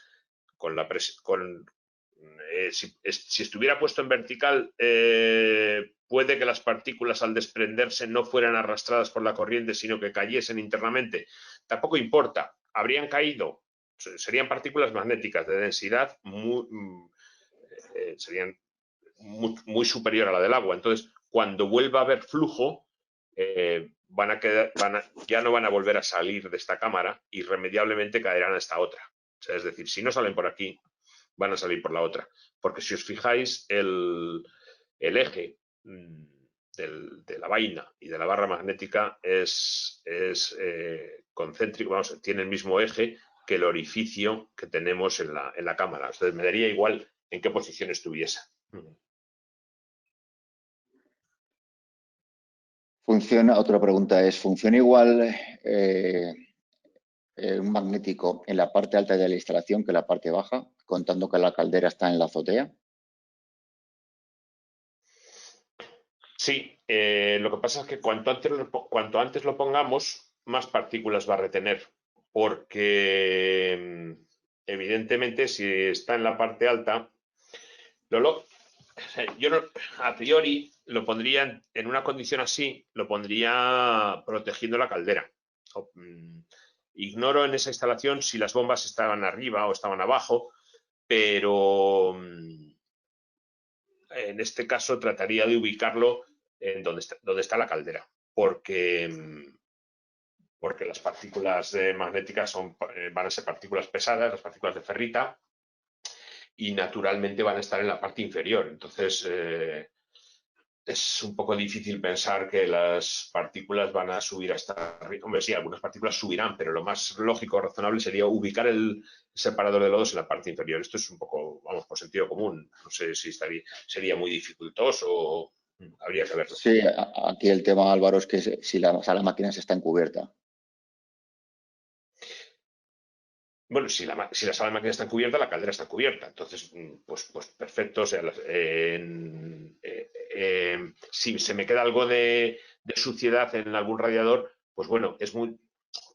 si estuviera puesto en vertical, puede que las partículas, al desprenderse, no fueran arrastradas por la corriente, sino que cayesen internamente. Tampoco importa, habrían caído, serían partículas magnéticas de densidad serían muy superior a la del agua. Entonces, cuando vuelva a haber flujo, ya no van a volver a salir de esta cámara, irremediablemente caerán a esta otra. O sea, es decir, si no salen por aquí, van a salir por la otra. Porque si os fijáis, el eje de la vaina y de la barra magnética es concéntrico, tiene el mismo eje que el orificio que tenemos en la cámara. Entonces, me daría igual en qué posición estuviese. Otra pregunta es, ¿funciona igual un magnético en la parte alta de la instalación que en la parte baja, contando que la caldera está en la azotea? Sí, lo que pasa es que cuanto antes lo pongamos, más partículas va a retener, porque evidentemente, si está en la parte alta, yo a priori lo pondría en una condición así, lo pondría protegiendo la caldera. Ignoro en esa instalación si las bombas estaban arriba o estaban abajo, pero en este caso trataría de ubicarlo en donde está la caldera, porque las partículas magnéticas van a ser partículas pesadas, las partículas de ferrita, y naturalmente van a estar en la parte inferior. Entonces, es un poco difícil pensar que las partículas van a subir hasta arriba. Hombre, sí, algunas partículas subirán, pero lo más lógico o razonable sería ubicar el separador de lodos en la parte inferior. Esto es un poco, vamos, por sentido común. No sé si sería muy dificultoso o habría que verlo. Sí, aquí el tema, Álvaro, es que si la sala de máquinas está encubierta. Bueno, si la sala de máquinas está cubierta, la caldera está cubierta. Entonces, pues perfecto. O sea, si se me queda algo de suciedad en algún radiador, pues bueno, es muy,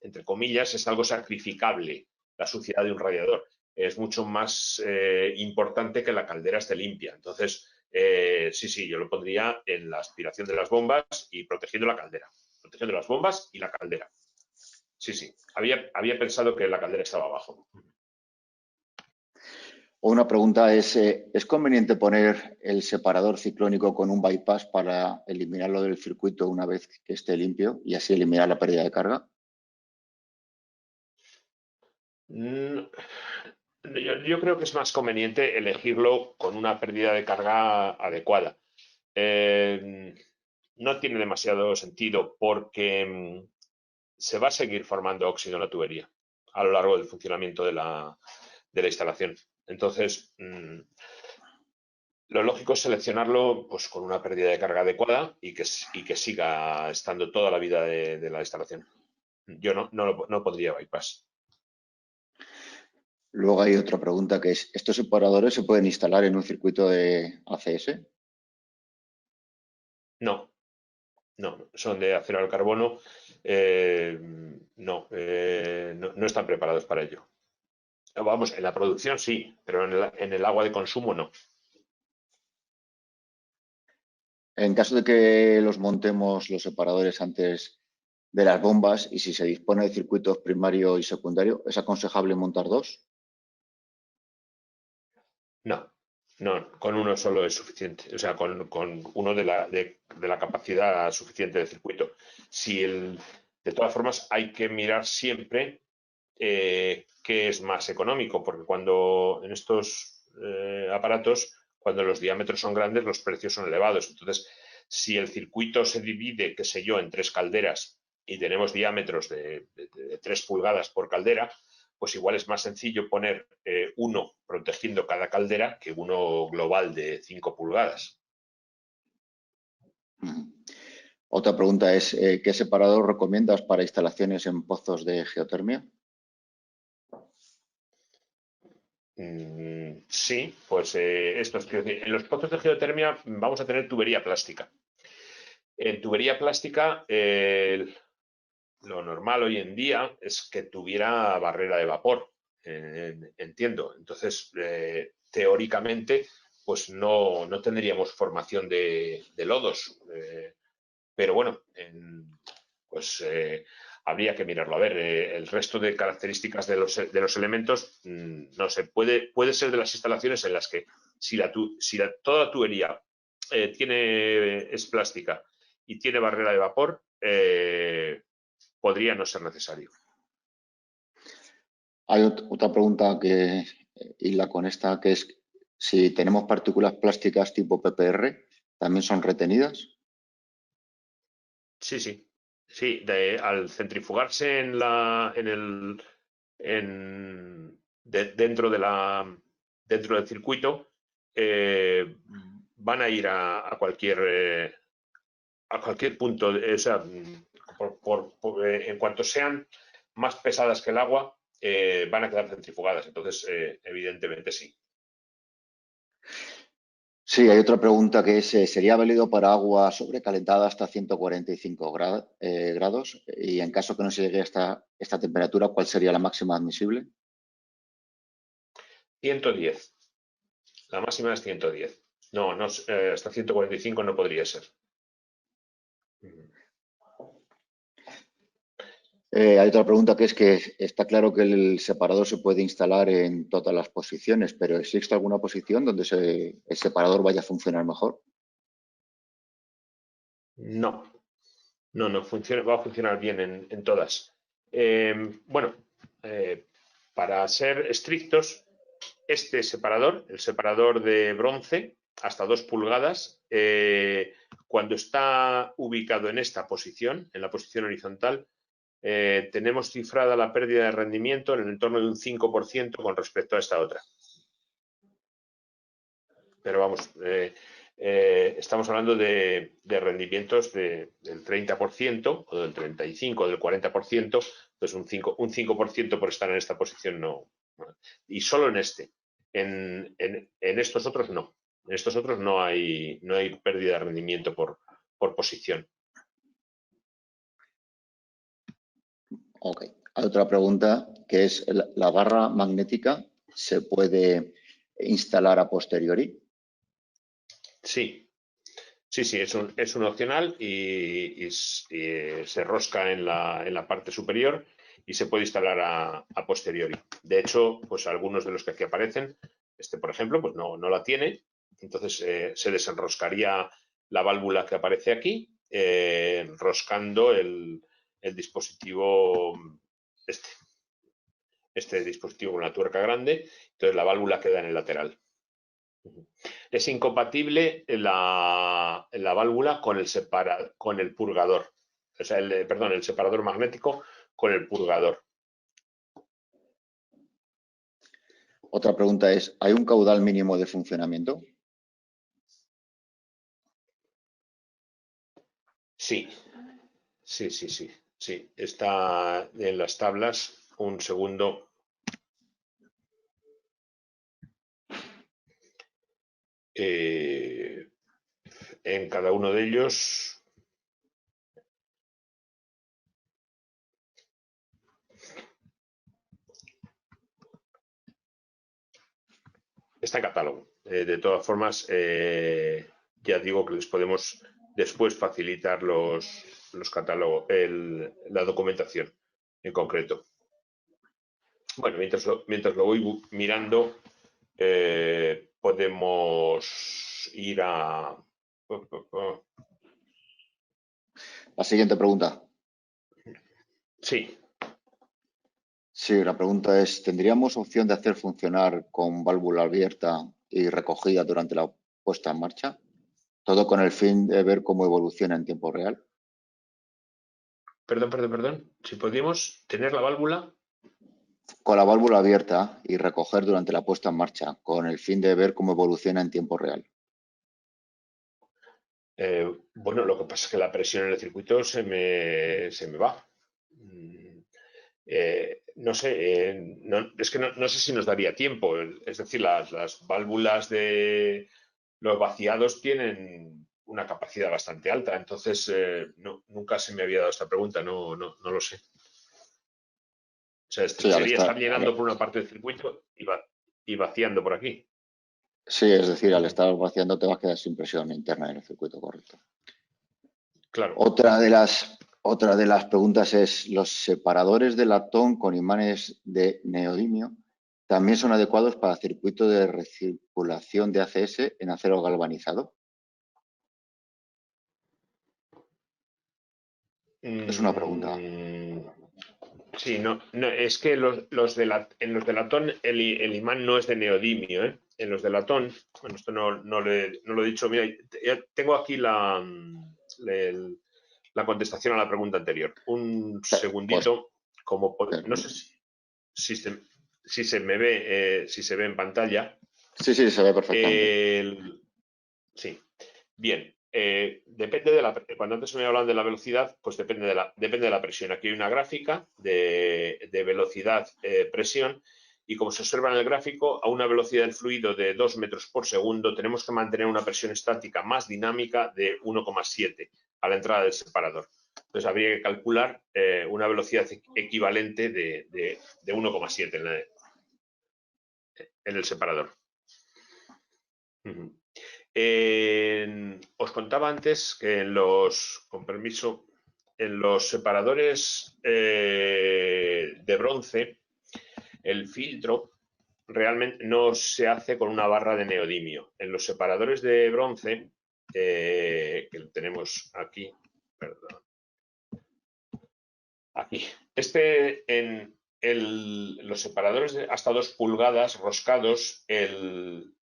entre comillas, es algo sacrificable la suciedad de un radiador. Es mucho más importante que la caldera esté limpia. Entonces, sí, yo lo pondría en la aspiración de las bombas y protegiendo la caldera. Protegiendo las bombas y la caldera. Sí. Había pensado que la caldera estaba abajo. O una pregunta ¿es conveniente poner el separador ciclónico con un bypass para eliminarlo del circuito una vez que esté limpio y así eliminar la pérdida de carga? Yo creo que es más conveniente elegirlo con una pérdida de carga adecuada. No tiene demasiado sentido porque se va a seguir formando óxido en la tubería a lo largo del funcionamiento de la instalación. Entonces, lo lógico es seleccionarlo pues, con una pérdida de carga adecuada y que siga estando toda la vida de la instalación. Yo no pondría bypass. Luego hay otra pregunta que es, ¿estos separadores se pueden instalar en un circuito de ACS? No, son de acero al carbono. No están preparados para ello. Vamos, en la producción sí, pero en el agua de consumo no. En caso de que los montemos los separadores antes de las bombas y si se dispone de circuitos primario y secundario, ¿es aconsejable montar dos? No, con uno solo es suficiente. O sea, con uno de la capacidad suficiente de circuito. De todas formas, hay que mirar siempre qué es más económico, porque cuando en estos aparatos, cuando los diámetros son grandes, los precios son elevados. Entonces, si el circuito se divide, qué sé yo, en 3 calderas y tenemos diámetros de 3 pulgadas por caldera, pues igual es más sencillo poner uno protegiendo cada caldera que uno global de 5 pulgadas. Otra pregunta es, ¿qué separador recomiendas para instalaciones en pozos de geotermia? Sí, pues en los pozos de geotermia vamos a tener tubería plástica. En tubería plástica, lo normal hoy en día es que tuviera barrera de vapor, entiendo. Entonces, teóricamente, pues no tendríamos formación de lodos. Pero bueno, pues habría que mirarlo. A ver, el resto de características de los elementos, no sé, puede ser de las instalaciones en las que si toda la tubería es plástica y tiene barrera de vapor, podría no ser necesario. Hay otra pregunta que hila con esta, que es si tenemos partículas plásticas tipo PPR, ¿también son retenidas? Sí. Al centrifugarse dentro del circuito, van a ir a cualquier punto, o sea, en cuanto sean más pesadas que el agua, van a quedar centrifugadas. Entonces, evidentemente sí. Sí, hay otra pregunta que es, ¿sería válido para agua sobrecalentada hasta 145 grados? Y en caso que no se llegue a esta temperatura, ¿cuál sería la máxima admisible? 110. La máxima es 110. No, hasta 145 no podría ser. Hay otra pregunta que es que está claro que el separador se puede instalar en todas las posiciones, pero ¿existe alguna posición donde el separador vaya a funcionar mejor? No, no funciona, va a funcionar bien en todas. Bueno, para ser estrictos, este separador, el separador de bronce, hasta 2 pulgadas, cuando está ubicado en esta posición, en la posición horizontal, tenemos cifrada la pérdida de rendimiento en el entorno de un 5% con respecto a esta otra. Pero vamos, estamos hablando de rendimientos del 30% o del 35% o del 40%, pues un 5% por estar en esta posición no. Y solo en este. En estos otros no. En estos otros no hay pérdida de rendimiento por posición. Ok. Hay otra pregunta que es, ¿la barra magnética se puede instalar a posteriori? Sí, es un opcional y se rosca en la parte superior y se puede instalar a posteriori. De hecho, pues algunos de los que aquí aparecen, este por ejemplo, pues no la tiene. Entonces se desenroscaría la válvula que aparece aquí, roscando el dispositivo, este dispositivo con una tuerca grande. Entonces la válvula queda en el lateral. Es incompatible la válvula con el purgador. O sea, el separador magnético con el purgador. Otra pregunta es, ¿hay un caudal mínimo de funcionamiento? Sí. Está en las tablas. Un segundo. En cada uno de ellos. Está en catálogo. De todas formas, ya digo que les podemos después facilitar los catálogos, la documentación en concreto. Bueno, mientras lo voy mirando, podemos ir a... La siguiente pregunta. Sí. Sí, la pregunta es, ¿tendríamos opción de hacer funcionar con válvula abierta y recogida durante la puesta en marcha? Todo con el fin de ver cómo evoluciona en tiempo real. Perdón. Si podíamos tener la válvula. Con la válvula abierta y recoger durante la puesta en marcha, con el fin de ver cómo evoluciona en tiempo real. Bueno, lo que pasa es que la presión en el circuito se me va. No sé, es que no sé si nos daría tiempo. Es decir, las válvulas de los vaciados tienen una capacidad bastante alta. Entonces, nunca se me había dado esta pregunta, no lo sé. O sea, Sí, sería estar llenando por una parte del circuito y vaciando por aquí. sí, es decir, al estar vaciando te vas a quedar sin presión interna en el circuito, correcto. Claro. Otra de las preguntas es, ¿los separadores de latón con imanes de neodimio también son adecuados para circuito de recirculación de ACS en acero galvanizado? Es una pregunta. Sí, es que en los de latón el imán no es de neodimio, ¿eh? En los de latón, bueno, esto no lo he dicho, mira, ya tengo aquí la contestación a la pregunta anterior. Un Pues, segundito, no sé si se me ve, si se ve en pantalla. sí, se ve perfectamente. Sí, bien. Depende cuando antes me hablan de la velocidad, pues depende de la presión. Aquí hay una gráfica de velocidad, presión, y como se observa en el gráfico, a una velocidad del fluido de 2 metros por segundo tenemos que mantener una presión estática más dinámica de 1,7 a la entrada del separador. Entonces habría que calcular una velocidad equivalente de 1,7 en el separador. Os contaba antes que con permiso, en los separadores de bronce, el filtro realmente no se hace con una barra de neodimio. En los separadores de bronce, que lo tenemos aquí, perdón, aquí, en los separadores de hasta 2 pulgadas roscados, el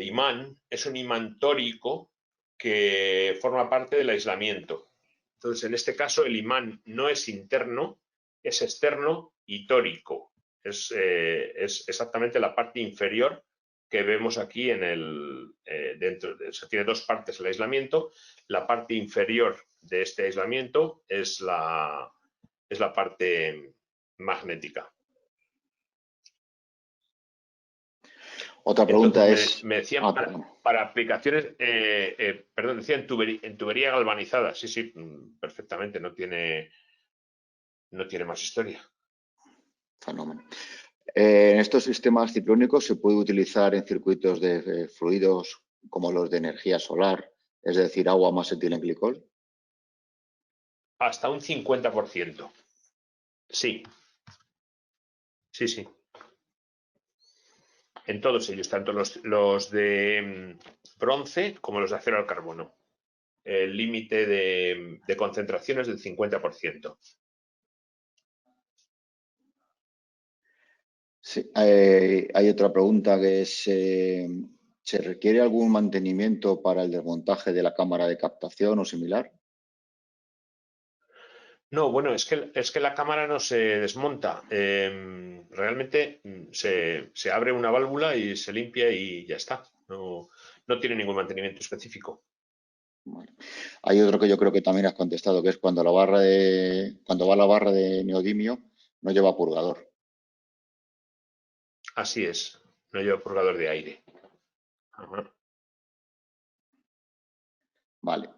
imán es un imán tórico que forma parte del aislamiento. Entonces, en este caso, el imán no es interno, es externo y tórico. Es exactamente la parte inferior que vemos aquí en dentro. Tiene 2 partes el aislamiento. La parte inferior de este aislamiento es la parte magnética. Otra pregunta Entonces, es... me decían para aplicaciones, perdón, decía en tubería galvanizada. Sí, sí, perfectamente, no tiene más historia. Fenómeno. En estos sistemas ciclónicos se puede utilizar en circuitos de fluidos como los de energía solar, es decir, agua más etilenglicol. Hasta un 50%. Sí. Sí, sí. En todos ellos, tanto los de bronce como los de acero al carbono. El límite de concentración es del 50%. Sí, hay otra pregunta que es, ¿se requiere algún mantenimiento para el desmontaje de la cámara de captación o similar? No, bueno, es que la cámara no se desmonta. Realmente se abre una válvula y se limpia y ya está. No tiene ningún mantenimiento específico. Bueno. Hay otro que yo creo que también has contestado, que es cuando cuando va la barra de neodimio no lleva purgador. Así es, no lleva purgador de aire. Ajá. Vale.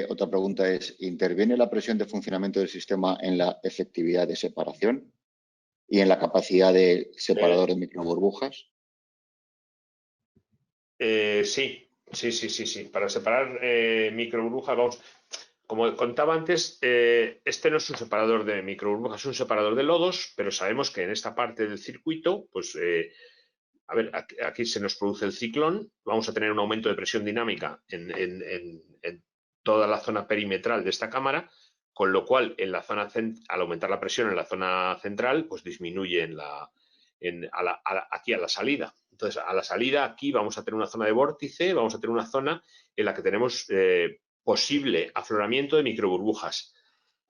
Otra pregunta es, ¿interviene la presión de funcionamiento del sistema en la efectividad de separación y en la capacidad del separador de microburbujas? Sí. Para separar microburbujas, vamos, como contaba antes, este no es un separador de microburbujas, es un separador de lodos, pero sabemos que en esta parte del circuito, pues, a ver, aquí se nos produce el ciclón, vamos a tener un aumento de presión dinámica en toda la zona perimetral de esta cámara, con lo cual al aumentar la presión en la zona central, pues disminuye aquí a la salida. Entonces, a la salida aquí vamos a tener una zona de vórtice, vamos a tener una zona en la que tenemos posible afloramiento de microburbujas.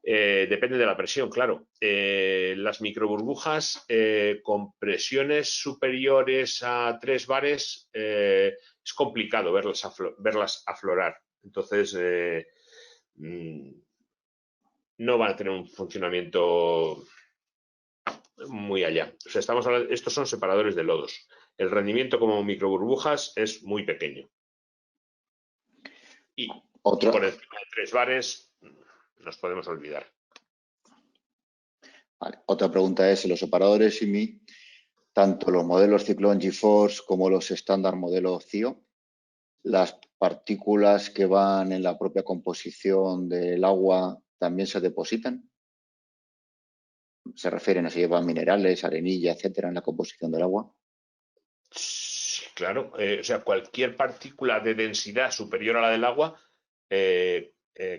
Depende de la presión, claro. Las microburbujas con presiones superiores a 3 bares es complicado verlas aflorar. Entonces, no van a tener un funcionamiento muy allá. O sea, estos son separadores de lodos. El rendimiento como microburbujas es muy pequeño. Y por encima de 3 bares nos podemos olvidar. Vale. Otra pregunta es, los separadores IMI, tanto los modelos Ciclón GeForce como los estándar modelo CIO, las partículas que van en la propia composición del agua también se depositan. Se refieren a si llevan minerales, arenilla, etcétera, en la composición del agua. Sí, claro. O sea, cualquier partícula de densidad superior a la del agua,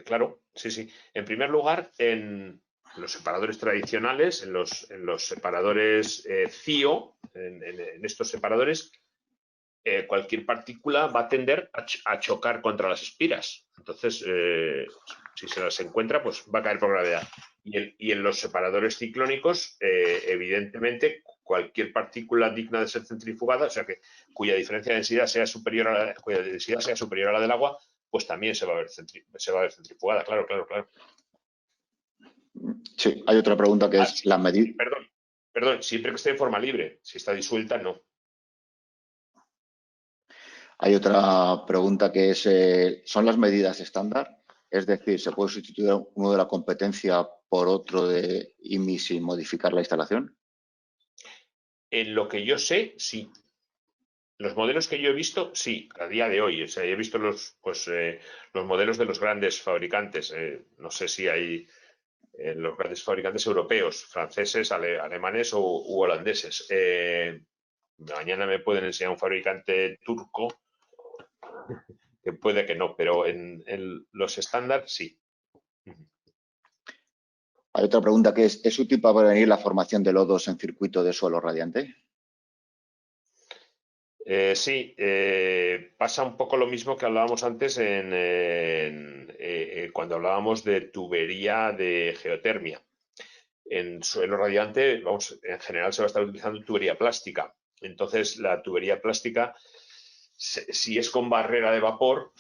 claro, sí. En primer lugar, en los separadores tradicionales, en los separadores CIO, en estos separadores, cualquier partícula va a tender a chocar contra las espiras. Entonces, si se las encuentra, pues va a caer por gravedad. Y en los separadores ciclónicos, evidentemente, cualquier partícula digna de ser centrifugada, o sea, cuya diferencia de densidad sea superior a la del agua, pues también se va a ver centrifugada, claro. Sí, hay otra pregunta que es la medida. Perdón, siempre que esté en forma libre. Si está disuelta, no. Hay otra pregunta que es, ¿son las medidas estándar? Es decir, ¿se puede sustituir uno de la competencia por otro de IMI sin modificar la instalación? En lo que yo sé, sí. Los modelos que yo he visto, sí, a día de hoy. O sea, he visto los modelos de los grandes fabricantes. No sé si hay los grandes fabricantes europeos, franceses, alemanes u holandeses. Mañana me pueden enseñar un fabricante turco, que puede que no, pero en los estándar sí. Hay otra pregunta que ¿es útil para prevenir la formación de lodos en circuito de suelo radiante? Sí, pasa un poco lo mismo que hablábamos antes cuando hablábamos de tubería de geotermia. En suelo radiante, vamos, en general se va a estar utilizando tubería plástica. Entonces, la tubería plástica, si es con barrera de vapor,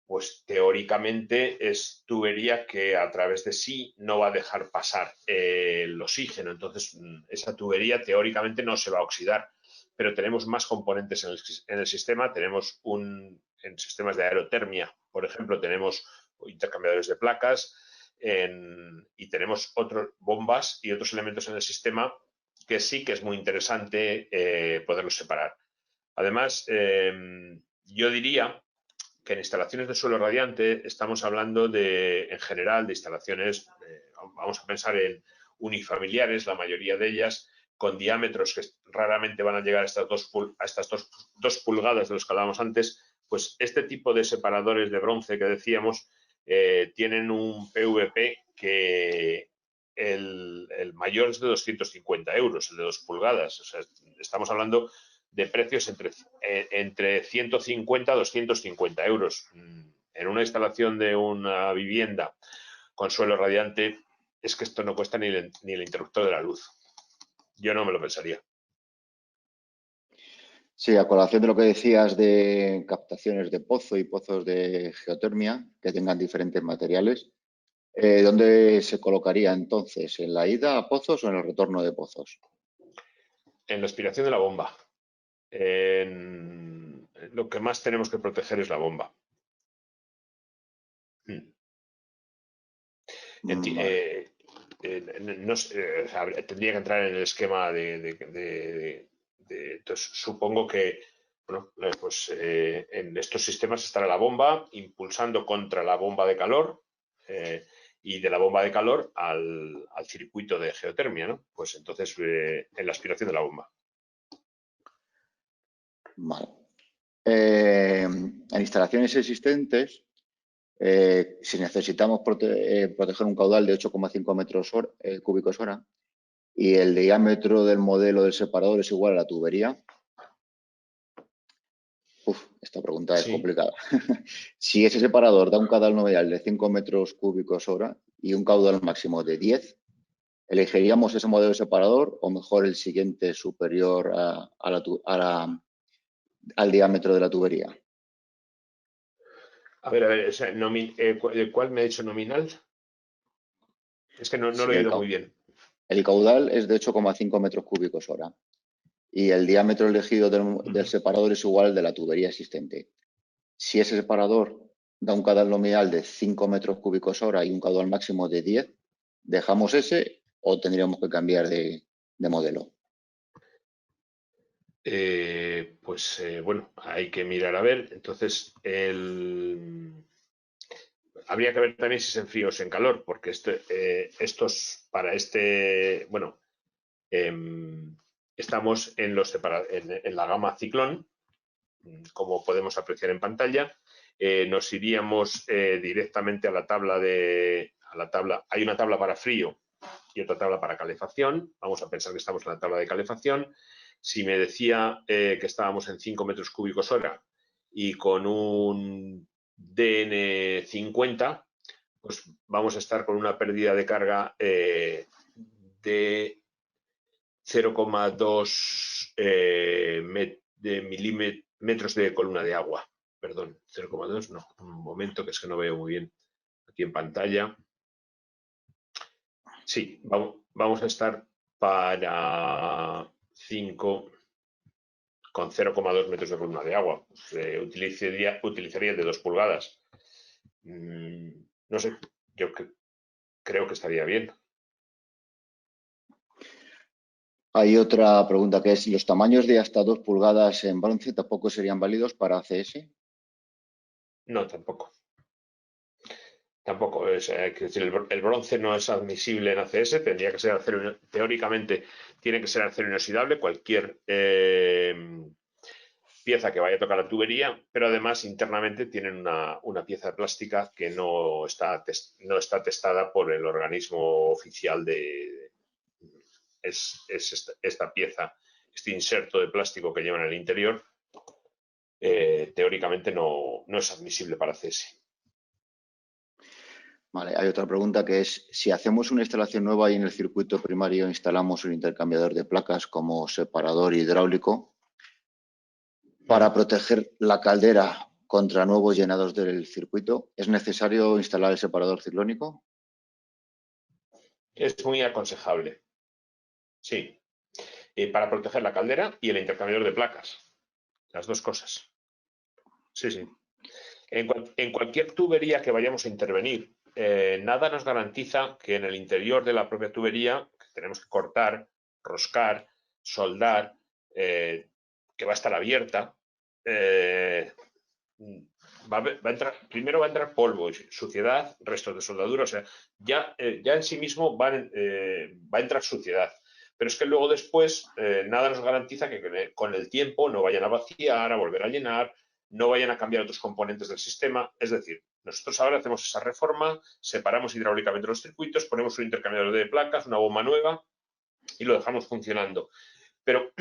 pues teóricamente es tubería que a través de sí no va a dejar pasar el oxígeno. Entonces, esa tubería teóricamente no se va a oxidar, pero tenemos más componentes en el sistema. Tenemos en sistemas de aerotermia, por ejemplo, tenemos intercambiadores de placas y tenemos otras bombas y otros elementos en el sistema que sí que es muy interesante poderlos separar. Además, yo diría que en instalaciones de suelo radiante estamos hablando en general, de instalaciones, vamos a pensar en unifamiliares, la mayoría de ellas, con diámetros que raramente van a llegar a estas dos pulgadas de los que hablábamos antes. Pues este tipo de separadores de bronce que decíamos tienen un PVP que el mayor es de 250 euros, el de 2 pulgadas. O sea, estamos hablando de precios entre 150 a 250 euros. En una instalación de una vivienda con suelo radiante, es que esto no cuesta ni el interruptor de la luz. Yo no me lo pensaría. Sí, a colación de lo que decías de captaciones de pozo y pozos de geotermia que tengan diferentes materiales, ¿dónde se colocaría entonces? ¿En la ida a pozos o en el retorno de pozos? En la aspiración de la bomba, lo que más tenemos que proteger es la bomba. Vale. No sé, tendría que entrar en el esquema entonces, supongo que bueno, pues, en estos sistemas estará la bomba impulsando contra la bomba de calor y de la bomba de calor al circuito de geotermia, ¿no? Pues entonces en la aspiración de la bomba. Vale. En instalaciones existentes, si necesitamos proteger un caudal de 8,5 metros cúbicos hora y el diámetro del modelo del separador es igual a la tubería, esta pregunta es Sí. complicada. Si ese separador da un caudal nominal de 5 metros cúbicos hora y un caudal máximo de 10, ¿elegiríamos ese modelo de separador o mejor el siguiente superior al diámetro de la tubería? A ver, o sea, ¿cuál me ha dicho nominal? Es que no Sí, lo he oído muy bien. el caudal es de 8,5 metros cúbicos hora y el diámetro elegido del separador es igual al de la tubería existente. Si ese separador da un caudal nominal de 5 metros cúbicos hora y un caudal máximo de 10, ¿dejamos ese o tendríamos que cambiar de modelo? Pues bueno, hay que mirar a ver. Entonces, habría que ver también si es en frío o es en calor, porque estos para bueno, estamos en la gama Ciclón, como podemos apreciar en pantalla. Nos iríamos directamente a la tabla hay una tabla para frío y otra tabla para calefacción. Vamos a pensar que estamos en la tabla de calefacción. Si me decía que estábamos en 5 metros cúbicos hora y con un DN50, pues vamos a estar con una pérdida de carga de 0,2 milímetros de columna de agua. Perdón, 0,2, no, un momento que es que no veo muy bien aquí en pantalla. Sí, vamos a estar para 5 con 0,2 metros de columna de agua. Utilizaría el de 2 pulgadas. No sé, yo creo que estaría bien. Hay otra pregunta que es, ¿los tamaños de hasta 2 pulgadas en bronce tampoco serían válidos para ACS? No, tampoco. Tampoco es, quiero decir, el bronce no es admisible en ACS, tendría que ser acero, teóricamente tiene que ser acero inoxidable, cualquier pieza que vaya a tocar la tubería, pero además internamente tienen una pieza de plástica que no está testada por el organismo oficial esta pieza, este inserto de plástico que llevan en el interior, teóricamente no es admisible para ACS. Vale, hay otra pregunta que es, si hacemos una instalación nueva y en el circuito primario instalamos un intercambiador de placas como separador hidráulico para proteger la caldera contra nuevos llenados del circuito, ¿es necesario instalar el separador ciclónico? Es muy aconsejable, sí, para proteger la caldera y el intercambiador de placas, las dos cosas. Sí, sí. En cualquier tubería que vayamos a intervenir, nada nos garantiza que en el interior de la propia tubería, que tenemos que cortar, roscar, soldar, que va a estar abierta, primero va a entrar polvo, suciedad, restos de soldadura, o sea, ya en sí mismo va a entrar suciedad. Pero es que luego después nada nos garantiza que con el tiempo no vayan a vaciar, a volver a llenar, no vayan a cambiar otros componentes del sistema. Es decir, nosotros ahora hacemos esa reforma, separamos hidráulicamente los circuitos, ponemos un intercambiador de placas, una bomba nueva y lo dejamos funcionando. Pero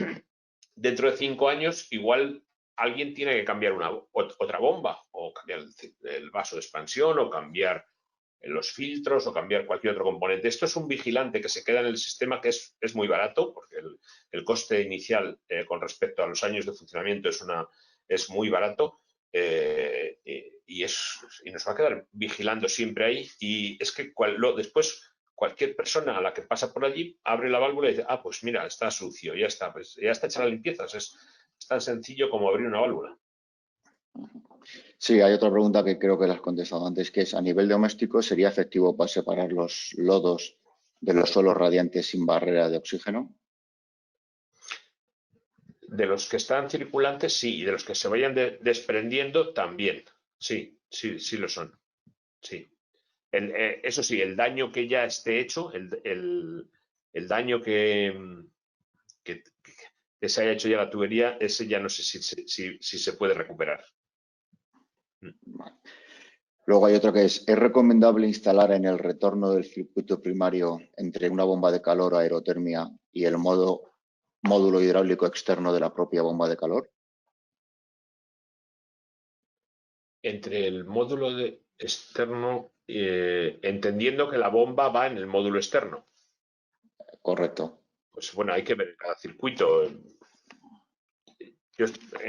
dentro de 5 años igual alguien tiene que cambiar otra bomba o cambiar el vaso de expansión o cambiar los filtros o cambiar cualquier otro componente. Esto es un vigilante que se queda en el sistema que es muy barato porque el coste inicial con respecto a los años de funcionamiento es muy barato y nos va a quedar vigilando siempre ahí y es que después cualquier persona a la que pasa por allí abre la válvula y dice, ah, pues mira, está sucio, ya está, pues ya está hecha la limpieza. Es tan sencillo como abrir una válvula. Sí, hay otra pregunta que creo que la has contestado antes, que es, a nivel doméstico, ¿sería efectivo para separar los lodos de los suelos radiantes sin barrera de oxígeno? De los que están circulantes, sí, y de los que se vayan desprendiendo, también. Sí, sí, sí lo son. Sí. Eso sí, el daño que ya esté hecho, el daño que, que se haya hecho ya la tubería, ese ya no sé si se puede recuperar. Vale. Luego hay otro que ¿es recomendable instalar en el retorno del circuito primario entre una bomba de calor o aerotermia y el módulo hidráulico externo de la propia bomba de calor? Entre el módulo externo, entendiendo que la bomba va en el módulo externo. Correcto. Pues bueno, hay que ver cada circuito. En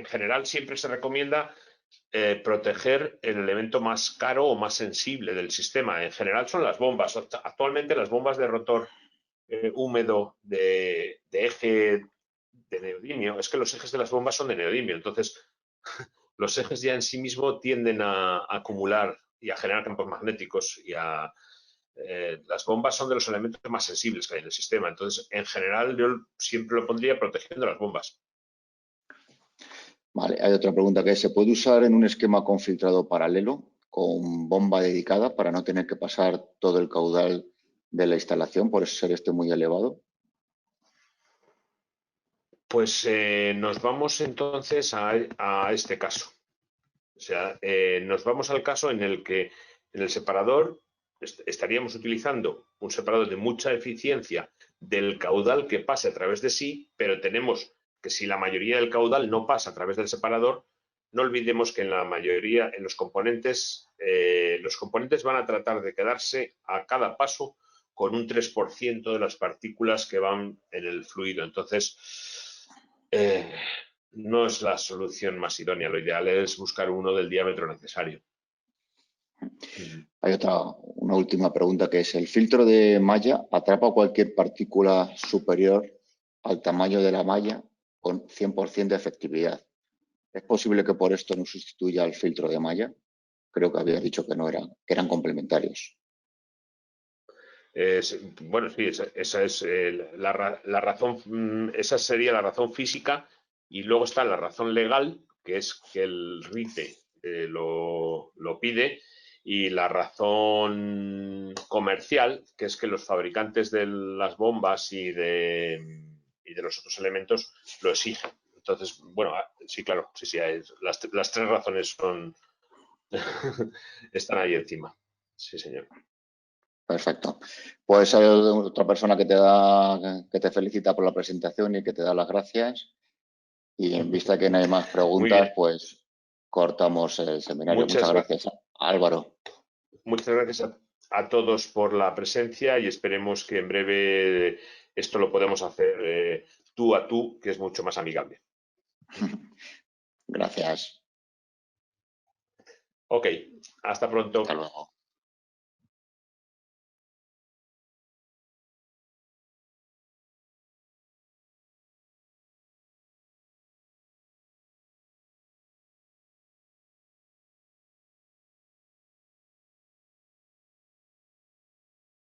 general siempre se recomienda proteger el elemento más caro o más sensible del sistema. En general son las bombas. Actualmente las bombas de rotor húmedo de eje de neodimio, es que los ejes de las bombas son de neodimio, entonces los ejes ya en sí mismo tienden a acumular y a generar campos magnéticos las bombas son de los elementos más sensibles que hay en el sistema, entonces en general yo siempre lo pondría protegiendo las bombas. Vale, hay otra pregunta que es, ¿se puede usar en un esquema con filtrado paralelo con bomba dedicada para no tener que pasar todo el caudal de la instalación por ser este muy elevado? Pues nos vamos entonces a este caso. O sea, nos vamos al caso en el que en el separador estaríamos utilizando un separador de mucha eficiencia del caudal que pase a través de sí, pero tenemos que si la mayoría del caudal no pasa a través del separador, no olvidemos que en la mayoría, en los componentes van a tratar de quedarse a cada paso con un 3% de las partículas que van en el fluido. Entonces, no es la solución más idónea. Lo ideal es buscar uno del diámetro necesario. Hay una última pregunta que es, ¿el filtro de malla atrapa cualquier partícula superior al tamaño de la malla con 100% de efectividad? ¿Es posible que por esto no sustituya al filtro de malla? Creo que había dicho que no eran, que eran complementarios. Bueno, sí, esa es la razón, esa sería la razón física, y luego está la razón legal, que es que el RITE lo pide, y la razón comercial, que es que los fabricantes de las bombas y de los otros elementos lo exigen. Entonces, bueno, sí, claro, sí, las tres razones son están ahí encima. Sí, señor. Perfecto. Pues hay otra persona que te felicita por la presentación y que te da las gracias. Y en vista de que no hay más Muy preguntas, bien. pues cortamos el seminario. Muchas Muchas, gracias, Álvaro. muchas gracias a todos por la presencia, y esperemos que en breve esto lo podamos hacer tú a tú, que es mucho más amigable. Gracias. Ok, hasta pronto. Hasta luego.